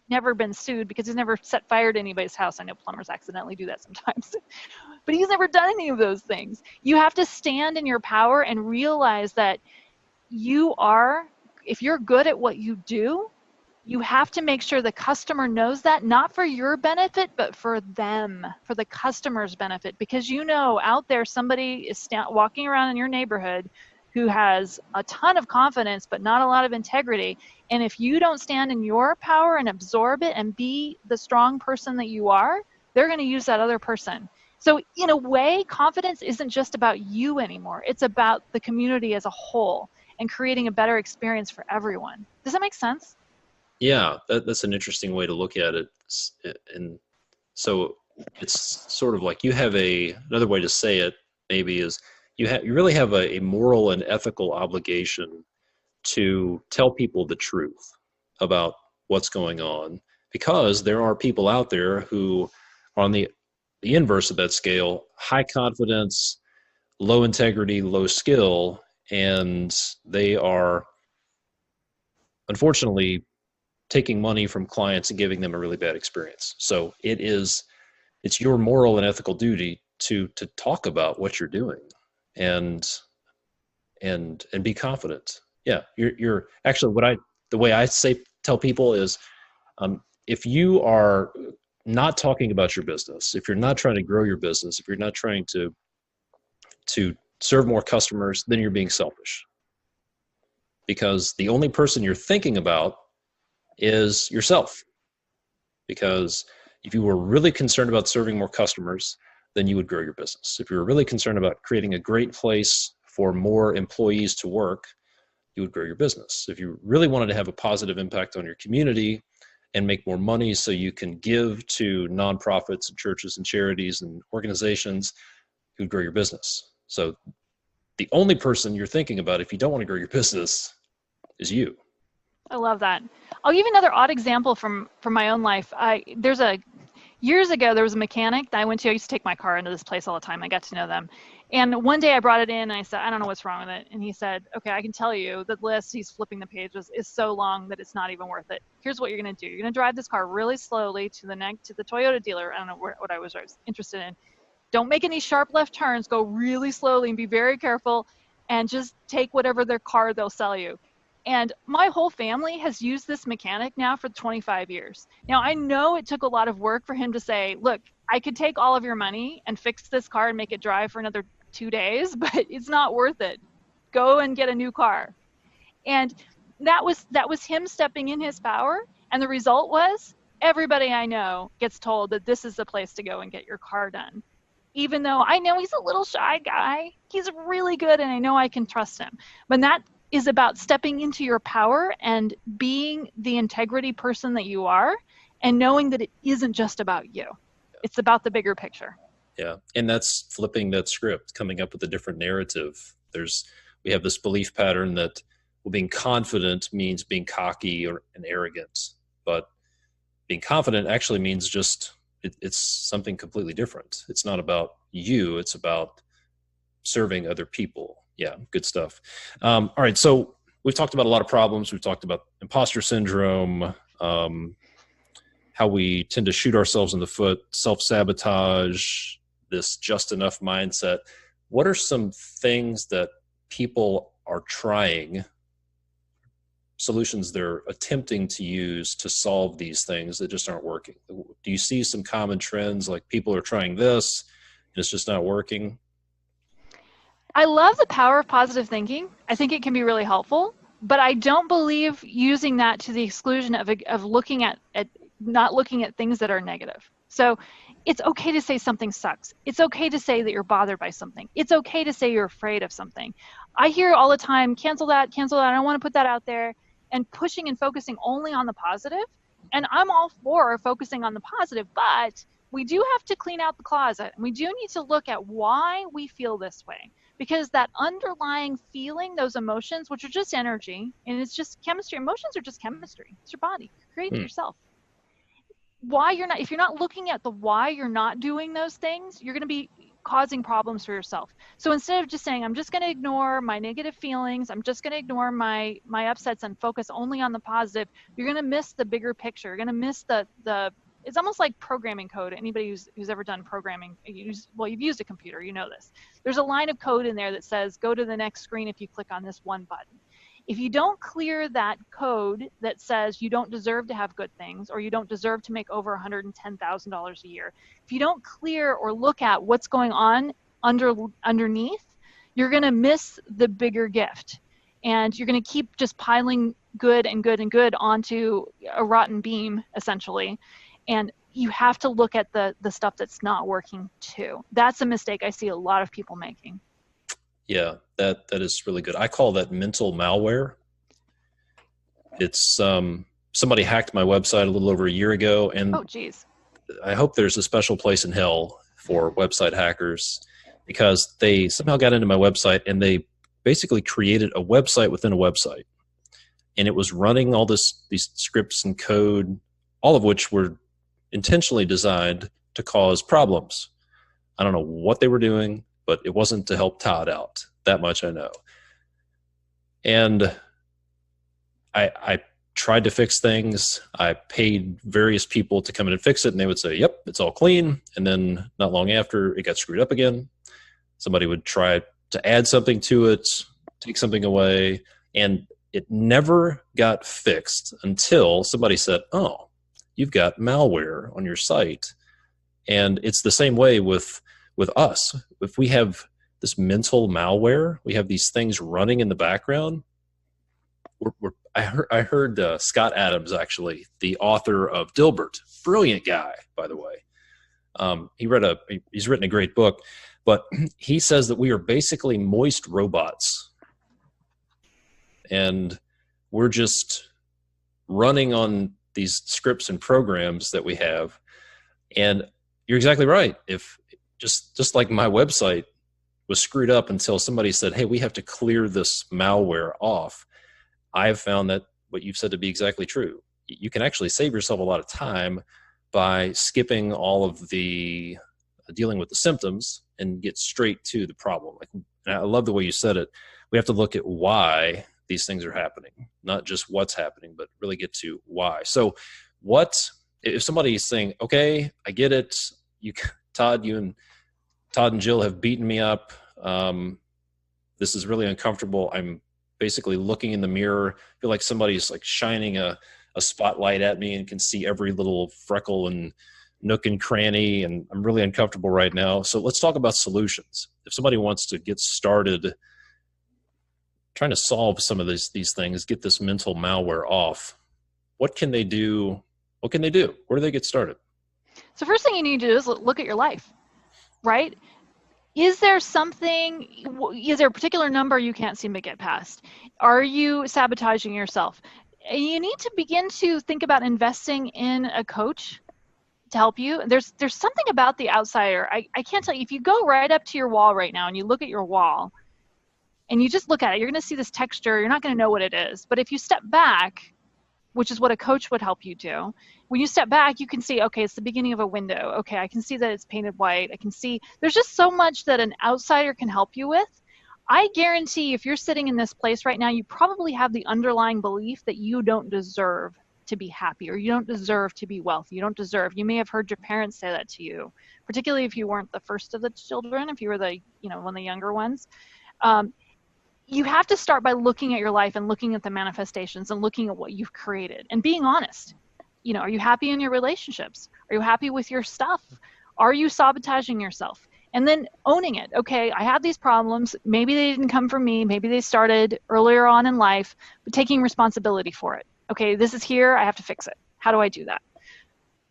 never been sued because he's never set fire to anybody's house. I know plumbers accidentally do that sometimes, but he's never done any of those things. You have to stand in your power and realize that if you're good at what you do, you have to make sure the customer knows that, not for your benefit, but for them, for the customer's benefit, because out there somebody is walking around in your neighborhood who has a ton of confidence but not a lot of integrity. And if you don't stand in your power and absorb it and be the strong person that you are, they're going to use that other person. So in a way, confidence isn't just about you anymore. It's about the community as a whole and creating a better experience for everyone. Does that make sense? Yeah, that's an interesting way to look at it. And so it's sort of like you have another way to say it maybe is you really have a moral and ethical obligation to tell people the truth about what's going on, because there are people out there who are on the inverse of that scale, high confidence, low integrity, low skill, and they are unfortunately taking money from clients and giving them a really bad experience. So it's your moral and ethical duty to talk about what you're doing and be confident. Yeah, you're actually the way I tell people is, if you are not talking about your business, if you're not trying to grow your business, if you're not trying to serve more customers, then you're being selfish. Because the only person you're thinking about is yourself. Because if you were really concerned about serving more customers, then you would grow your business. If you were really concerned about creating a great place for more employees to work, you would grow your business. If you really wanted to have a positive impact on your community and make more money so you can give to nonprofits and churches and charities and organizations, you would grow your business. So the only person you're thinking about if you don't want to grow your business is you. I love that. I'll give you another odd example from my own life. Years ago, there was a mechanic that I went to. I used to take my car into this place all the time. I got to know them. And one day I brought it in and I said, I don't know what's wrong with it. And he said, okay, I can tell you the list, he's flipping the pages, is so long that it's not even worth it. Here's what you're going to do. You're going to drive this car really slowly to the Toyota dealer. I don't know what I was interested in. Don't make any sharp left turns. Go really slowly and be very careful and just take whatever their car they'll sell you. And my whole family has used this mechanic now for 25 years. Now, I know it took a lot of work for him to say, look, I could take all of your money and fix this car and make it drive for another 2 days, but it's not worth it. Go and get a new car. And that was him stepping in his power. And the result was everybody I know gets told that this is the place to go and get your car done. Even though I know he's a little shy guy, he's really good and I know I can trust him. But that is about stepping into your power and being the integrity person that you are and knowing that it isn't just about you. It's about the bigger picture. Yeah. And that's flipping that script, coming up with a different narrative. We have this belief pattern that being confident means being cocky and arrogant, but being confident actually means it's something completely different. It's not about you. It's about serving other people. Yeah, good stuff. All right, so we've talked about a lot of problems. We've talked about imposter syndrome, how we tend to shoot ourselves in the foot, self-sabotage, this just enough mindset. What are some things that people are trying, solutions they're attempting to use to solve these things that just aren't working? Do you see some common trends, like people are trying this and it's just not working? I love the power of positive thinking. I think it can be really helpful, but I don't believe using that to the exclusion of looking at not looking at things that are negative. So it's okay to say something sucks. It's okay to say that you're bothered by something. It's okay to say you're afraid of something. I hear all the time, cancel that, I don't want to put that out there, and pushing and focusing only on the positive. And I'm all for focusing on the positive, but we do have to clean out the closet. And we do need to look at why we feel this way. Because that underlying feeling, those emotions, which are just energy, and it's just chemistry. Emotions are just chemistry. It's your body. Create it yourself. If you're not looking at the why you're not doing those things, you're going to be causing problems for yourself. So instead of just saying, I'm just going to ignore my negative feelings, I'm just going to ignore my upsets and focus only on the positive, you're going to miss the bigger picture. You're going to miss the it's almost like programming code. Anybody who's ever done programming, you've used a computer, you know this. There's a line of code in there that says, go to the next screen if you click on this one button. If you don't clear that code that says you don't deserve to have good things, or you don't deserve to make over $110,000 a year, if you don't clear or look at what's going on underneath, you're going to miss the bigger gift. And you're going to keep just piling good and good and good onto a rotten beam, essentially. And you have to look at the stuff that's not working too. That's a mistake I see a lot of people making. Yeah, that is really good. I call that mental malware. It's somebody hacked my website a little over a year ago, and oh, geez. I hope there's a special place in hell for website hackers, because they somehow got into my website and they basically created a website within a website, and it was running all these scripts and code, all of which were intentionally designed to cause problems. I don't know what they were doing, but it wasn't to help Todd out. That much I know. And I tried to fix things. I paid various people to come in and fix it, and they would say, yep, it's all clean. And then not long after, it got screwed up again. Somebody would try to add something to it, take something away, and it never got fixed until somebody said, oh, you've got malware on your site. And it's the same way with us. If we have this mental malware, we have these things running in the background. I heard Scott Adams, actually, the author of Dilbert, brilliant guy, by the way. He's written a great book, But he says that we are basically moist robots. And we're just running on these scripts and programs that we have. And you're exactly right. If just like my website was screwed up until somebody said, hey, we have to clear this malware off, I have found that what you've said to be exactly true. You can actually save yourself a lot of time by skipping all of the dealing with the symptoms and get straight to the problem. Like, and I love the way you said it. We have to look at why these things are happening, not just what's happening, but really get to why. So what, if somebody is saying, okay, I get it. Todd and Jill have beaten me up. This is really uncomfortable. I'm basically looking in the mirror. I feel like somebody's like shining a spotlight at me and can see every little freckle and nook and cranny, and I'm really uncomfortable right now. So let's talk about solutions. If somebody wants to get started trying to solve some of these things, get this mental malware off, what can they do? What can they do? Where do they get started? So first thing you need to do is look at your life, right? Is there a particular number you can't seem to get past? Are you sabotaging yourself? You need to begin to think about investing in a coach to help you. There's something about the outsider. I can't tell you, if you go right up to your wall right now and you look at your wall and you just look at it, you're going to see this texture. You're not going to know what it is. But if you step back, which is what a coach would help you do, when you step back, you can see, okay, it's the beginning of a window. Okay, I can see that it's painted white. I can see there's just so much that an outsider can help you with. I guarantee if you're sitting in this place right now, you probably have the underlying belief that you don't deserve to be happy, or you don't deserve to be wealthy. You don't deserve. You may have heard your parents say that to you, particularly if you weren't the first of the children, if you were one of the younger ones. You have to start by looking at your life and looking at the manifestations and looking at what you've created and being honest. Are you happy in your relationships? Are you happy with your stuff? Are you sabotaging yourself? And then owning it. Okay, I have these problems. Maybe they didn't come from me. Maybe they started earlier on in life, but taking responsibility for it. Okay, this is here. I have to fix it. How do I do that?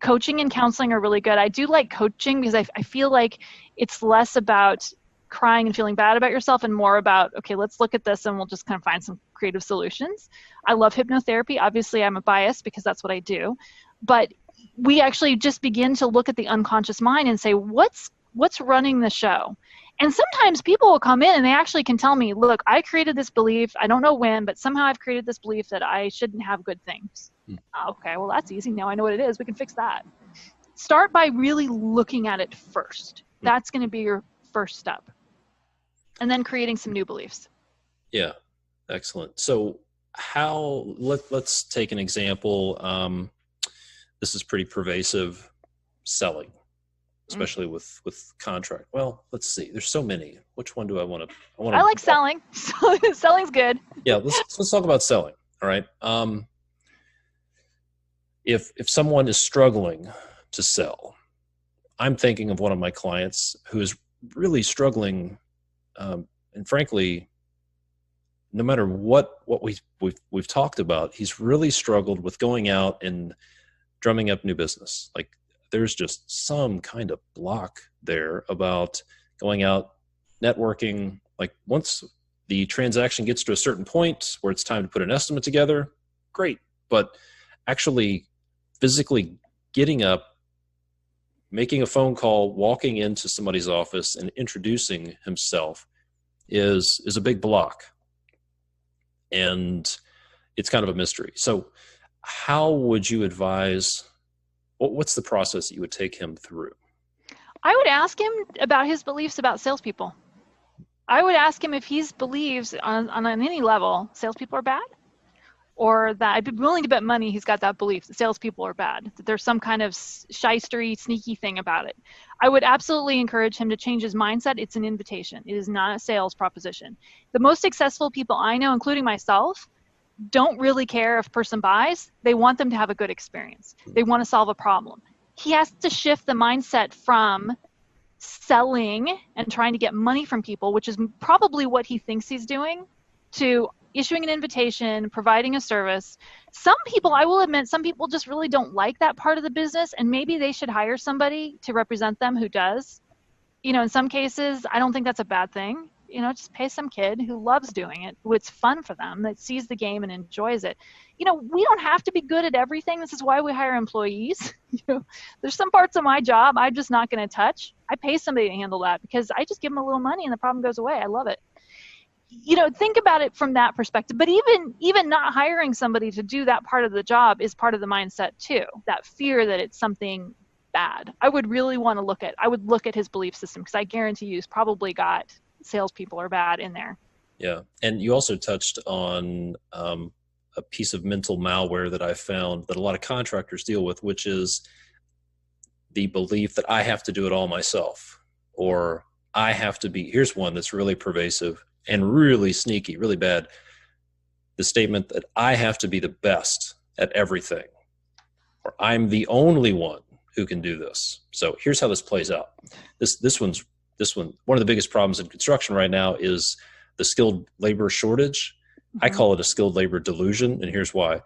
Coaching and counseling are really good. I do like coaching because I feel like it's less about crying and feeling bad about yourself and more about, okay, let's look at this and we'll just kind of find some creative solutions. I love hypnotherapy. Obviously, I'm a bias because that's what I do. But we actually just begin to look at the unconscious mind and say, what's running the show? And sometimes people will come in and they actually can tell me, look, I created this belief. I don't know when, but somehow I've created this belief that I shouldn't have good things. Okay, well, that's easy. Now I know what it is. We can fix that. Start by really looking at it first. That's going to be your first step. And then creating some new beliefs. Yeah, excellent. So let's take an example. This is pretty pervasive, selling, especially with contract. Well, let's see. There's so many. Which one do I want to? I like selling. Selling's good. Yeah, let's talk about selling. All right. If someone is struggling to sell, I'm thinking of one of my clients who is really struggling, and frankly, no matter what we've talked about, he's really struggled with going out and drumming up new business. Like, there's just some kind of block there about going out, networking. Like, once the transaction gets to a certain point where it's time to put an estimate together, great. But actually physically getting up, making a phone call, walking into somebody's office and introducing himself is a big block. And it's kind of a mystery. So how would you advise, what's the process that you would take him through? I would ask him about his beliefs about salespeople. I would ask him if he believes on any level salespeople are bad, or that I'd be willing to bet money he's got that belief that salespeople are bad, that there's some kind of shystery, sneaky thing about it. I would absolutely encourage him to change his mindset. It's an invitation. It is not a sales proposition. The most successful people I know, including myself, don't really care if a person buys. They want them to have a good experience. They want to solve a problem. He has to shift the mindset from selling and trying to get money from people, which is probably what he thinks he's doing, to issuing an invitation, providing a service. Some people, I will admit, some people just really don't like that part of the business, and maybe they should hire somebody to represent them who does. In some cases, I don't think that's a bad thing. Just pay some kid who loves doing it, who it's fun for them, that sees the game and enjoys it. We don't have to be good at everything. This is why we hire employees. There's some parts of my job I'm just not going to touch. I pay somebody to handle that because I just give them a little money and the problem goes away. I love it. Think about it from that perspective. But even not hiring somebody to do that part of the job is part of the mindset too. That fear that it's something bad. I would really want to look at his belief system, because I guarantee you he's probably got salespeople are bad in there. Yeah. And you also touched on a piece of mental malware that I found that a lot of contractors deal with, which is the belief that I have to do it all myself, or I have to be, here's one that's really pervasive and really sneaky, really bad. The statement that I have to be the best at everything, or I'm the only one who can do this. So here's how this plays out. This one, one of the biggest problems in construction right now is the skilled labor shortage. Mm-hmm. I call it a skilled labor delusion, and here's why.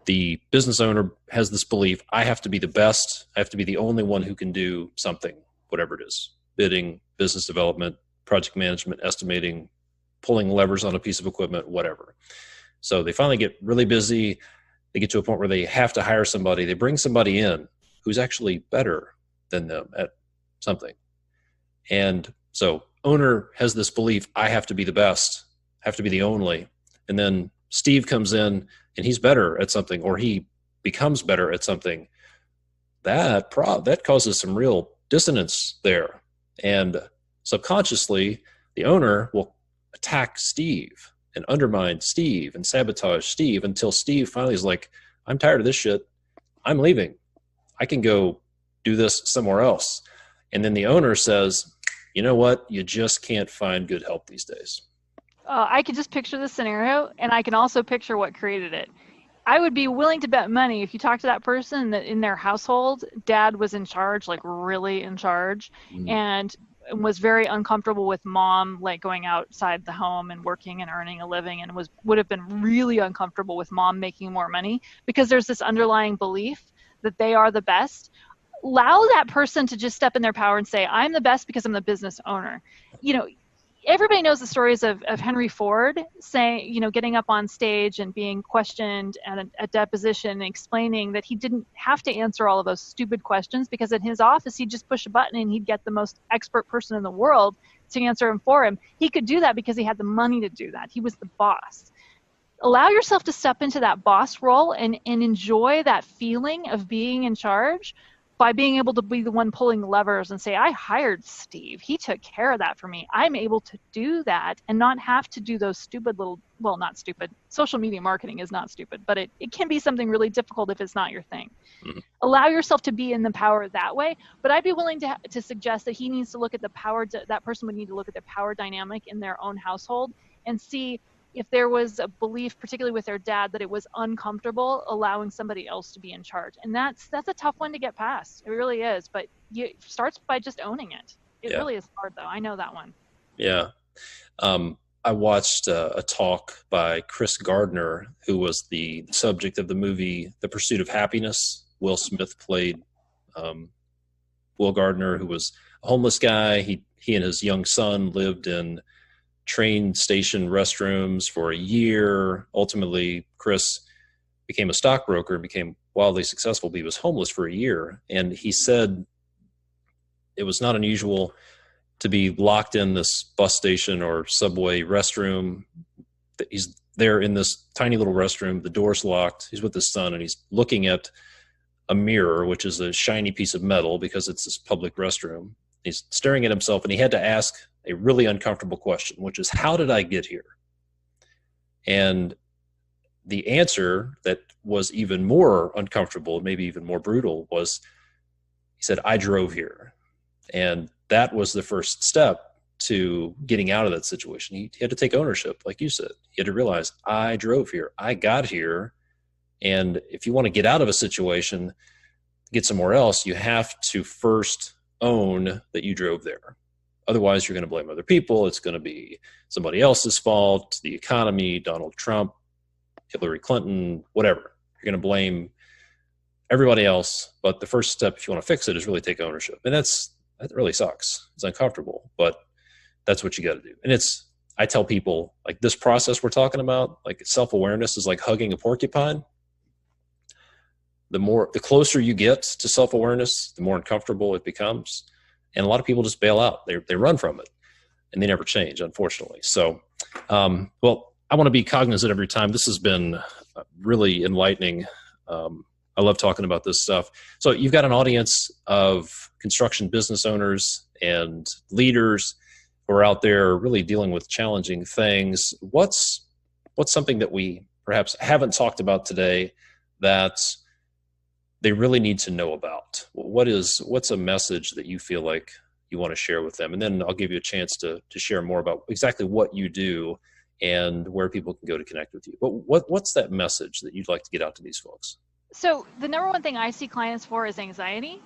The business owner has this belief, I have to be the best, I have to be the only one who can do something, whatever it is, bidding, business development, project management, estimating, pulling levers on a piece of equipment, whatever. So they finally get really busy. They get to a point where they have to hire somebody. They bring somebody in who's actually better than them at something. And so owner has this belief, I have to be the best, I have to be the only. And then Steve comes in and he's better at something, or he becomes better at something. That causes some real dissonance there. And subconsciously, the owner will attack Steve and undermine Steve and sabotage Steve until Steve finally is like, I'm tired of this shit. I'm leaving. I can go do this somewhere else. And then the owner says, you know what? You just can't find good help these days. I could just picture the scenario, and I can also picture what created it. I would be willing to bet money if you talk to that person that in their household, dad was in charge, like really in charge, and was very uncomfortable with mom, like going outside the home and working and earning a living, and would have been really uncomfortable with mom making more money, because there's this underlying belief that they are the best. Allow that person to just step in their power and say, I'm the best because I'm the business owner. Everybody knows the stories of Henry Ford saying, getting up on stage and being questioned at a deposition and explaining that he didn't have to answer all of those stupid questions, because in his office, he'd just push a button and he'd get the most expert person in the world to answer them for him. He could do that because he had the money to do that. He was the boss. Allow yourself to step into that boss role and enjoy that feeling of being in charge by being able to be the one pulling the levers and say, I hired Steve. He took care of that for me. I'm able to do that and not have to do those stupid little, well, not stupid. Social media marketing is not stupid, but it can be something really difficult if it's not your thing. Mm-hmm. Allow yourself to be in the power that way. But I'd be willing to suggest that he needs to look at the power, that person would need to look at the power dynamic in their own household and see if there was a belief, particularly with their dad, that it was uncomfortable allowing somebody else to be in charge. And that's a tough one to get past. It really is. But it starts by just owning it. It really is hard, though. I know that one. Yeah. I watched a talk by Chris Gardner, who was the subject of the movie The Pursuit of Happiness. Will Smith played Will Gardner, who was a homeless guy. He and his young son lived in train station restrooms for a year. Ultimately, Chris became a stockbroker and became wildly successful, but he was homeless for a year. And he said it was not unusual to be locked in this bus station or subway restroom. He's there in this tiny little restroom, the door's locked, he's with his son, and he's looking at a mirror, which is a shiny piece of metal because it's this public restroom. He's staring at himself, and he had to ask a really uncomfortable question, which is, how did I get here? And the answer that was even more uncomfortable, maybe even more brutal, was he said, I drove here. And that was the first step to getting out of that situation. He had to take ownership, like you said. He had to realize, I drove here, I got here. And if you want to get out of a situation, get somewhere else, you have to first own that you drove there. Otherwise, you're going to blame other people. It's going to be somebody else's fault, the economy, Donald Trump, Hillary Clinton, whatever. You're going to blame everybody else. But the first step, if you want to fix it, is really take ownership. And that really sucks. It's uncomfortable, but that's what you got to do. And I tell people, like, this process we're talking about, like, self-awareness is like hugging a porcupine. The closer you get to self-awareness, the more uncomfortable it becomes. And a lot of people just bail out. They run from it, and they never change, unfortunately. So, well, I want to be cognizant every time. This has been really enlightening. I love talking about this stuff. So you've got an audience of construction business owners and leaders who are out there really dealing with challenging things. What's something that we perhaps haven't talked about today that they really need to know about? What's a message that you feel like you want to share with them? And then I'll give you a chance to share more about exactly what you do and where people can go to connect with you. But what's that message that you'd like to get out to these folks? So the number one thing I see clients for is anxiety.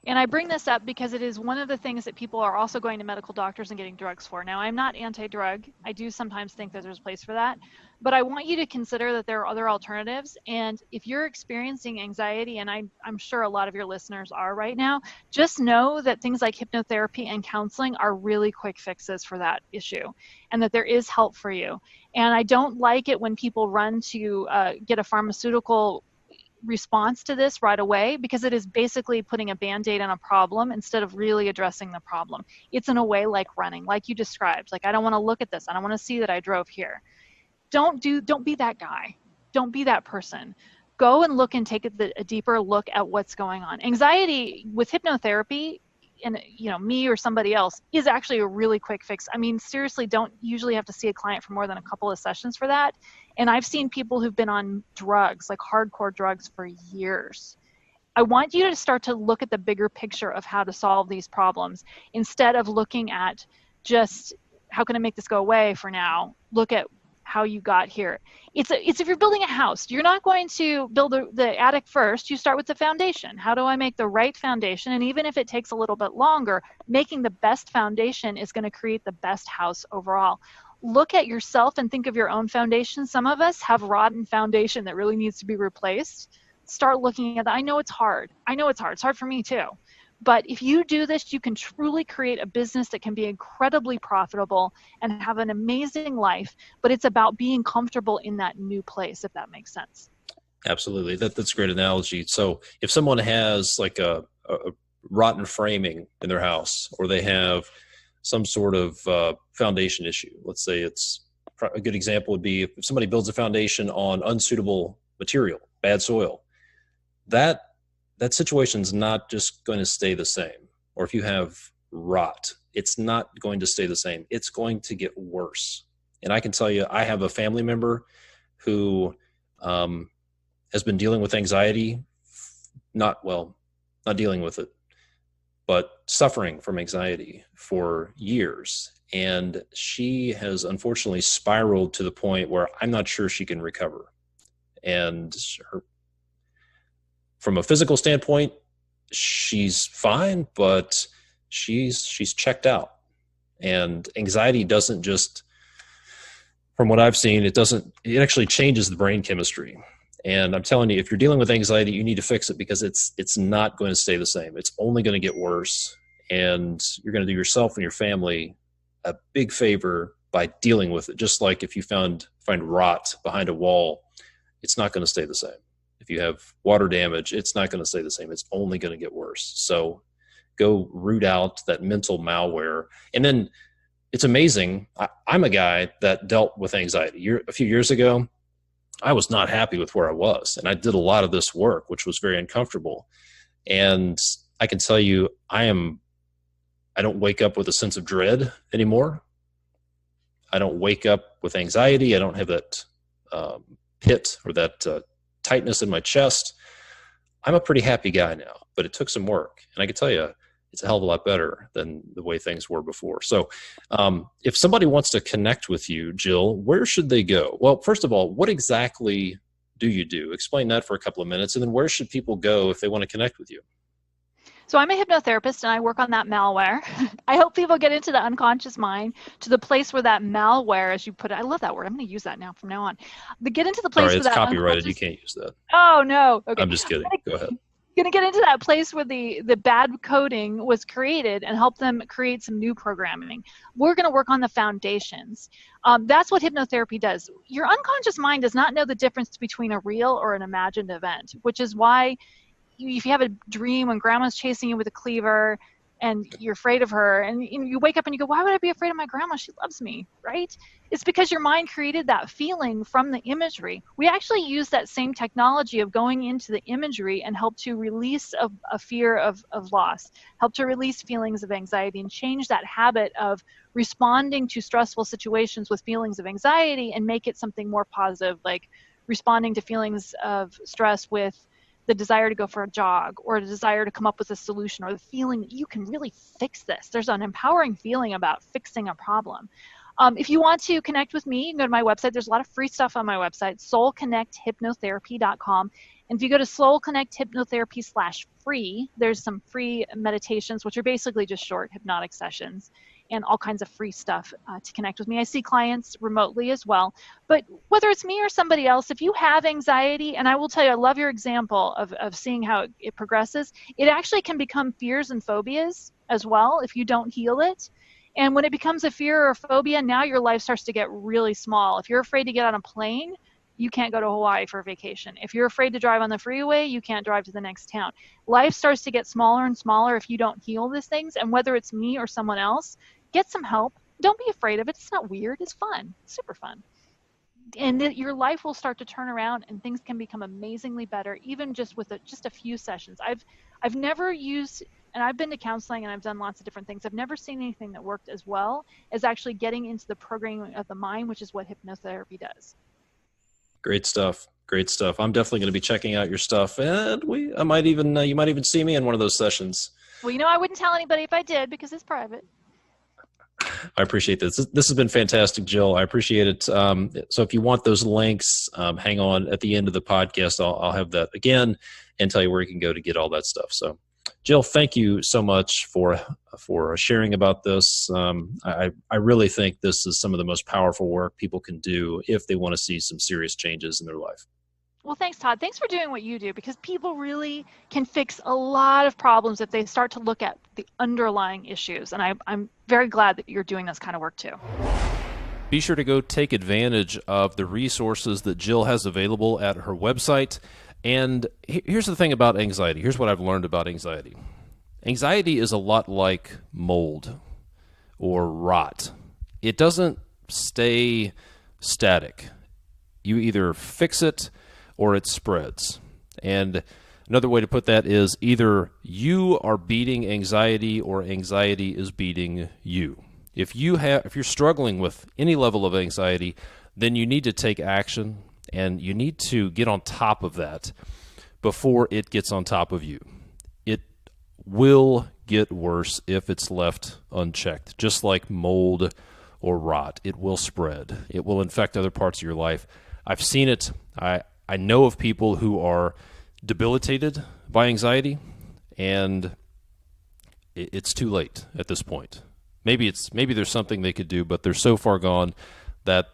And I bring this up because it is one of the things that people are also going to medical doctors and getting drugs for. Now, I'm not anti-drug. I do sometimes think that there's a place for that. But I want you to consider that there are other alternatives. And if you're experiencing anxiety, and I'm sure a lot of your listeners are right now, just know that things like hypnotherapy and counseling are really quick fixes for that issue, and that there is help for you. And I don't like it when people run to get a pharmaceutical response to this right away, because it is basically putting a band-aid on a problem instead of really addressing the problem. It's in a way like running, like you described. Like, I don't want to look at this. I don't want to see that I drove here. Don't be that guy. Don't be that person. Go and look and take a deeper look at what's going on. Anxiety with hypnotherapy, and me or somebody else, is actually a really quick fix. I mean, seriously, don't usually have to see a client for more than a couple of sessions for that. And I've seen people who've been on drugs, like hardcore drugs, for years. I want you to start to look at the bigger picture of how to solve these problems instead of looking at just how can I make this go away for now. Look at how you got here. It's if you're building a house, you're not going to build the attic first. You start with the foundation. How do I make the right foundation? And even if it takes a little bit longer, making the best foundation is going to create the best house overall. Look at yourself and think of your own foundation. Some of us have rotten foundation that really needs to be replaced. Start looking at that. I know it's hard. It's hard for me too. But if you do this, you can truly create a business that can be incredibly profitable and have an amazing life. But it's about being comfortable in that new place, if that makes sense. Absolutely. That's a great analogy. So if someone has like a rotten framing in their house, or they have some sort of foundation issue, let's say a good example would be if somebody builds a foundation on unsuitable material, bad soil, that situation's not just going to stay the same. Or if you have rot, it's not going to stay the same. It's going to get worse. And I can tell you, I have a family member who has been dealing with anxiety, not dealing with it, but suffering from anxiety for years. And she has unfortunately spiraled to the point where I'm not sure she can recover. And from a physical standpoint, she's fine, but she's checked out. And anxiety doesn't just, from what I've seen, it actually changes the brain chemistry. And I'm telling you, if you're dealing with anxiety, you need to fix it, because it's not going to stay the same. It's only going to get worse. And you're going to do yourself and your family a big favor by dealing with it. Just like if you find rot behind a wall, it's not going to stay the same. If you have water damage, it's not going to stay the same. It's only going to get worse. So go root out that mental malware. And then it's amazing. I'm a guy that dealt with anxiety. A few years ago, I was not happy with where I was. And I did a lot of this work, which was very uncomfortable. And I can tell you, I don't wake up with a sense of dread anymore. I don't wake up with anxiety. I don't have that pit or that tightness in my chest. I'm a pretty happy guy now, but it took some work. And I can tell you, it's a hell of a lot better than the way things were before. So if somebody wants to connect with you, Jill, where should they go? Well, first of all, what exactly do you do? Explain that for a couple of minutes. And then where should people go if they want to connect with you? So I'm a hypnotherapist and I work on that malware. I help people get into the unconscious mind, to the place where that malware, as you put it, I love that word. I'm going to use that now from now on. But get into the place Sorry, where it's that copyrighted. You unconscious. can't use that. Oh no. Okay. I'm just kidding. Go ahead. Going to get into that place where the bad coding was created and help them create some new programming. We're going to work on the foundations. That's what hypnotherapy does. Your unconscious mind does not know the difference between a real or an imagined event, which is why if you have a dream when grandma's chasing you with a cleaver and you're afraid of her, and you wake up and you go, why would I be afraid of my grandma? She loves me, right? It's because your mind created that feeling from the imagery. We actually use that same technology of going into the imagery and help to release a fear of loss, help to release feelings of anxiety and change that habit of responding to stressful situations with feelings of anxiety and make it something more positive, like responding to feelings of stress with the desire to go for a jog, or the desire to come up with a solution, or the feeling that you can really fix this. There's an empowering feeling about fixing a problem. If you want to connect with me, you can go to my website. There's a lot of free stuff on my website, soulconnecthypnotherapy.com. And if you go to soulconnecthypnotherapy/free, there's some free meditations, which are basically just short hypnotic sessions, and all kinds of free stuff to connect with me. I see clients remotely as well. But whether it's me or somebody else, if you have anxiety, and I will tell you, I love your example of seeing how it progresses, it actually can become fears and phobias as well if you don't heal it. And when it becomes a fear or a phobia, now your life starts to get really small. If you're afraid to get on a plane, you can't go to Hawaii for a vacation. If you're afraid to drive on the freeway, you can't drive to the next town. Life starts to get smaller and smaller if you don't heal these things. And whether it's me or someone else, get some help. Don't be afraid of it. It's not weird. It's fun. It's super fun. And your life will start to turn around and things can become amazingly better, even just with just a few sessions. I've never used, and I've been to counseling and I've done lots of different things. I've never seen anything that worked as well as actually getting into the programming of the mind, which is what hypnotherapy does. Great stuff. Great stuff. I'm definitely going to be checking out your stuff, and you might even see me in one of those sessions. Well, I wouldn't tell anybody if I did because it's private. I appreciate this. This has been fantastic, Jill. I appreciate it. So if you want those links, hang on at the end of the podcast. I'll have that again and tell you where you can go to get all that stuff. So, Jill, thank you so much for sharing about this. I really think this is some of the most powerful work people can do if they want to see some serious changes in their life. Well, thanks, Todd. Thanks for doing what you do, because people really can fix a lot of problems if they start to look at the underlying issues. And I'm very glad that you're doing this kind of work too. Be sure to go take advantage of the resources that Jill has available at her website. And here's the thing about anxiety. Here's what I've learned about anxiety. Anxiety is a lot like mold or rot. It doesn't stay static. You either fix it or it spreads. And another way to put that is either you are beating anxiety or anxiety is beating you. If you're struggling with any level of anxiety, then you need to take action and you need to get on top of that before it gets on top of you. It will get worse if it's left unchecked. Just like mold or rot, it will spread. It will infect other parts of your life. I've seen it. I know of people who are debilitated by anxiety, and it's too late at this point. Maybe there's something they could do, but they're so far gone that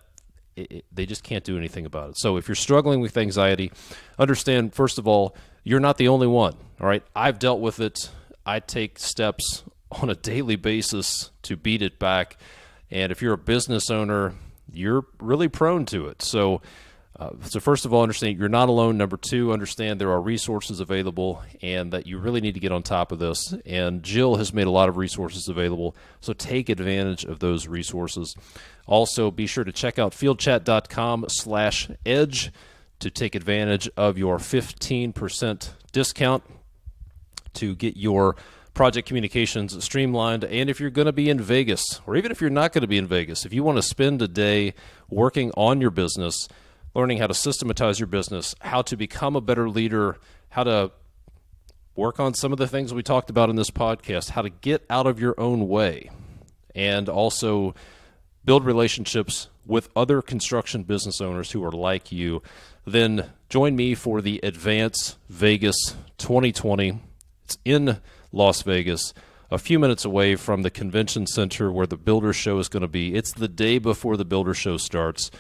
they just can't do anything about it. So if you're struggling with anxiety, understand, first of all, you're not the only one. All right, I've dealt with it. I take steps on a daily basis to beat it back. And if you're a business owner, you're really prone to it. So first of all, understand you're not alone. Number two, understand there are resources available and that you really need to get on top of this. And Jill has made a lot of resources available, so take advantage of those resources. Also, be sure to check out fieldchat.com/edge to take advantage of your 15% discount to get your project communications streamlined. And if you're going to be in Vegas, or even if you're not going to be in Vegas, if you want to spend a day working on your business, learning how to systematize your business, how to become a better leader, how to work on some of the things we talked about in this podcast, how to get out of your own way, and also build relationships with other construction business owners who are like you, then join me for the Advance Vegas 2020. It's in Las Vegas, a few minutes away from the convention center where the Builder Show is going to be. It's the day before the Builder Show starts,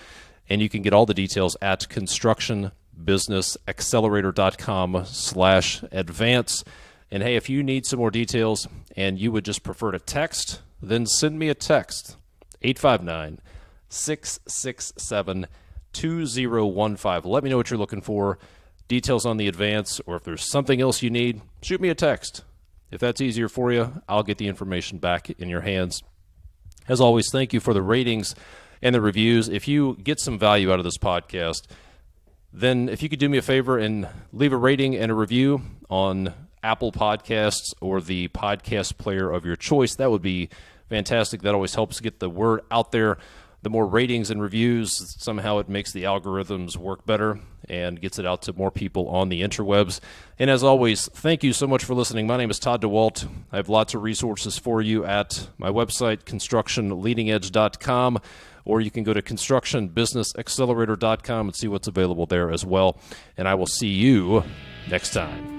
and you can get all the details at constructionbusinessaccelerator.com/advance. And hey, if you need some more details and you would just prefer to text, then send me a text, 859-667-2015. Let me know what you're looking for, details on the advance, or if there's something else you need, shoot me a text. If that's easier for you, I'll get the information back in your hands. As always, thank you for the ratings and the reviews. If you get some value out of this podcast, then if you could do me a favor and leave a rating and a review on Apple Podcasts or the podcast player of your choice, that would be fantastic. That always helps get the word out there. The more ratings and reviews, somehow it makes the algorithms work better and gets it out to more people on the interwebs. And as always, thank you so much for listening. My name is Todd DeWalt. I have lots of resources for you at my website, constructionleadingedge.com, or you can go to constructionbusinessaccelerator.com and see what's available there as well. And I will see you next time.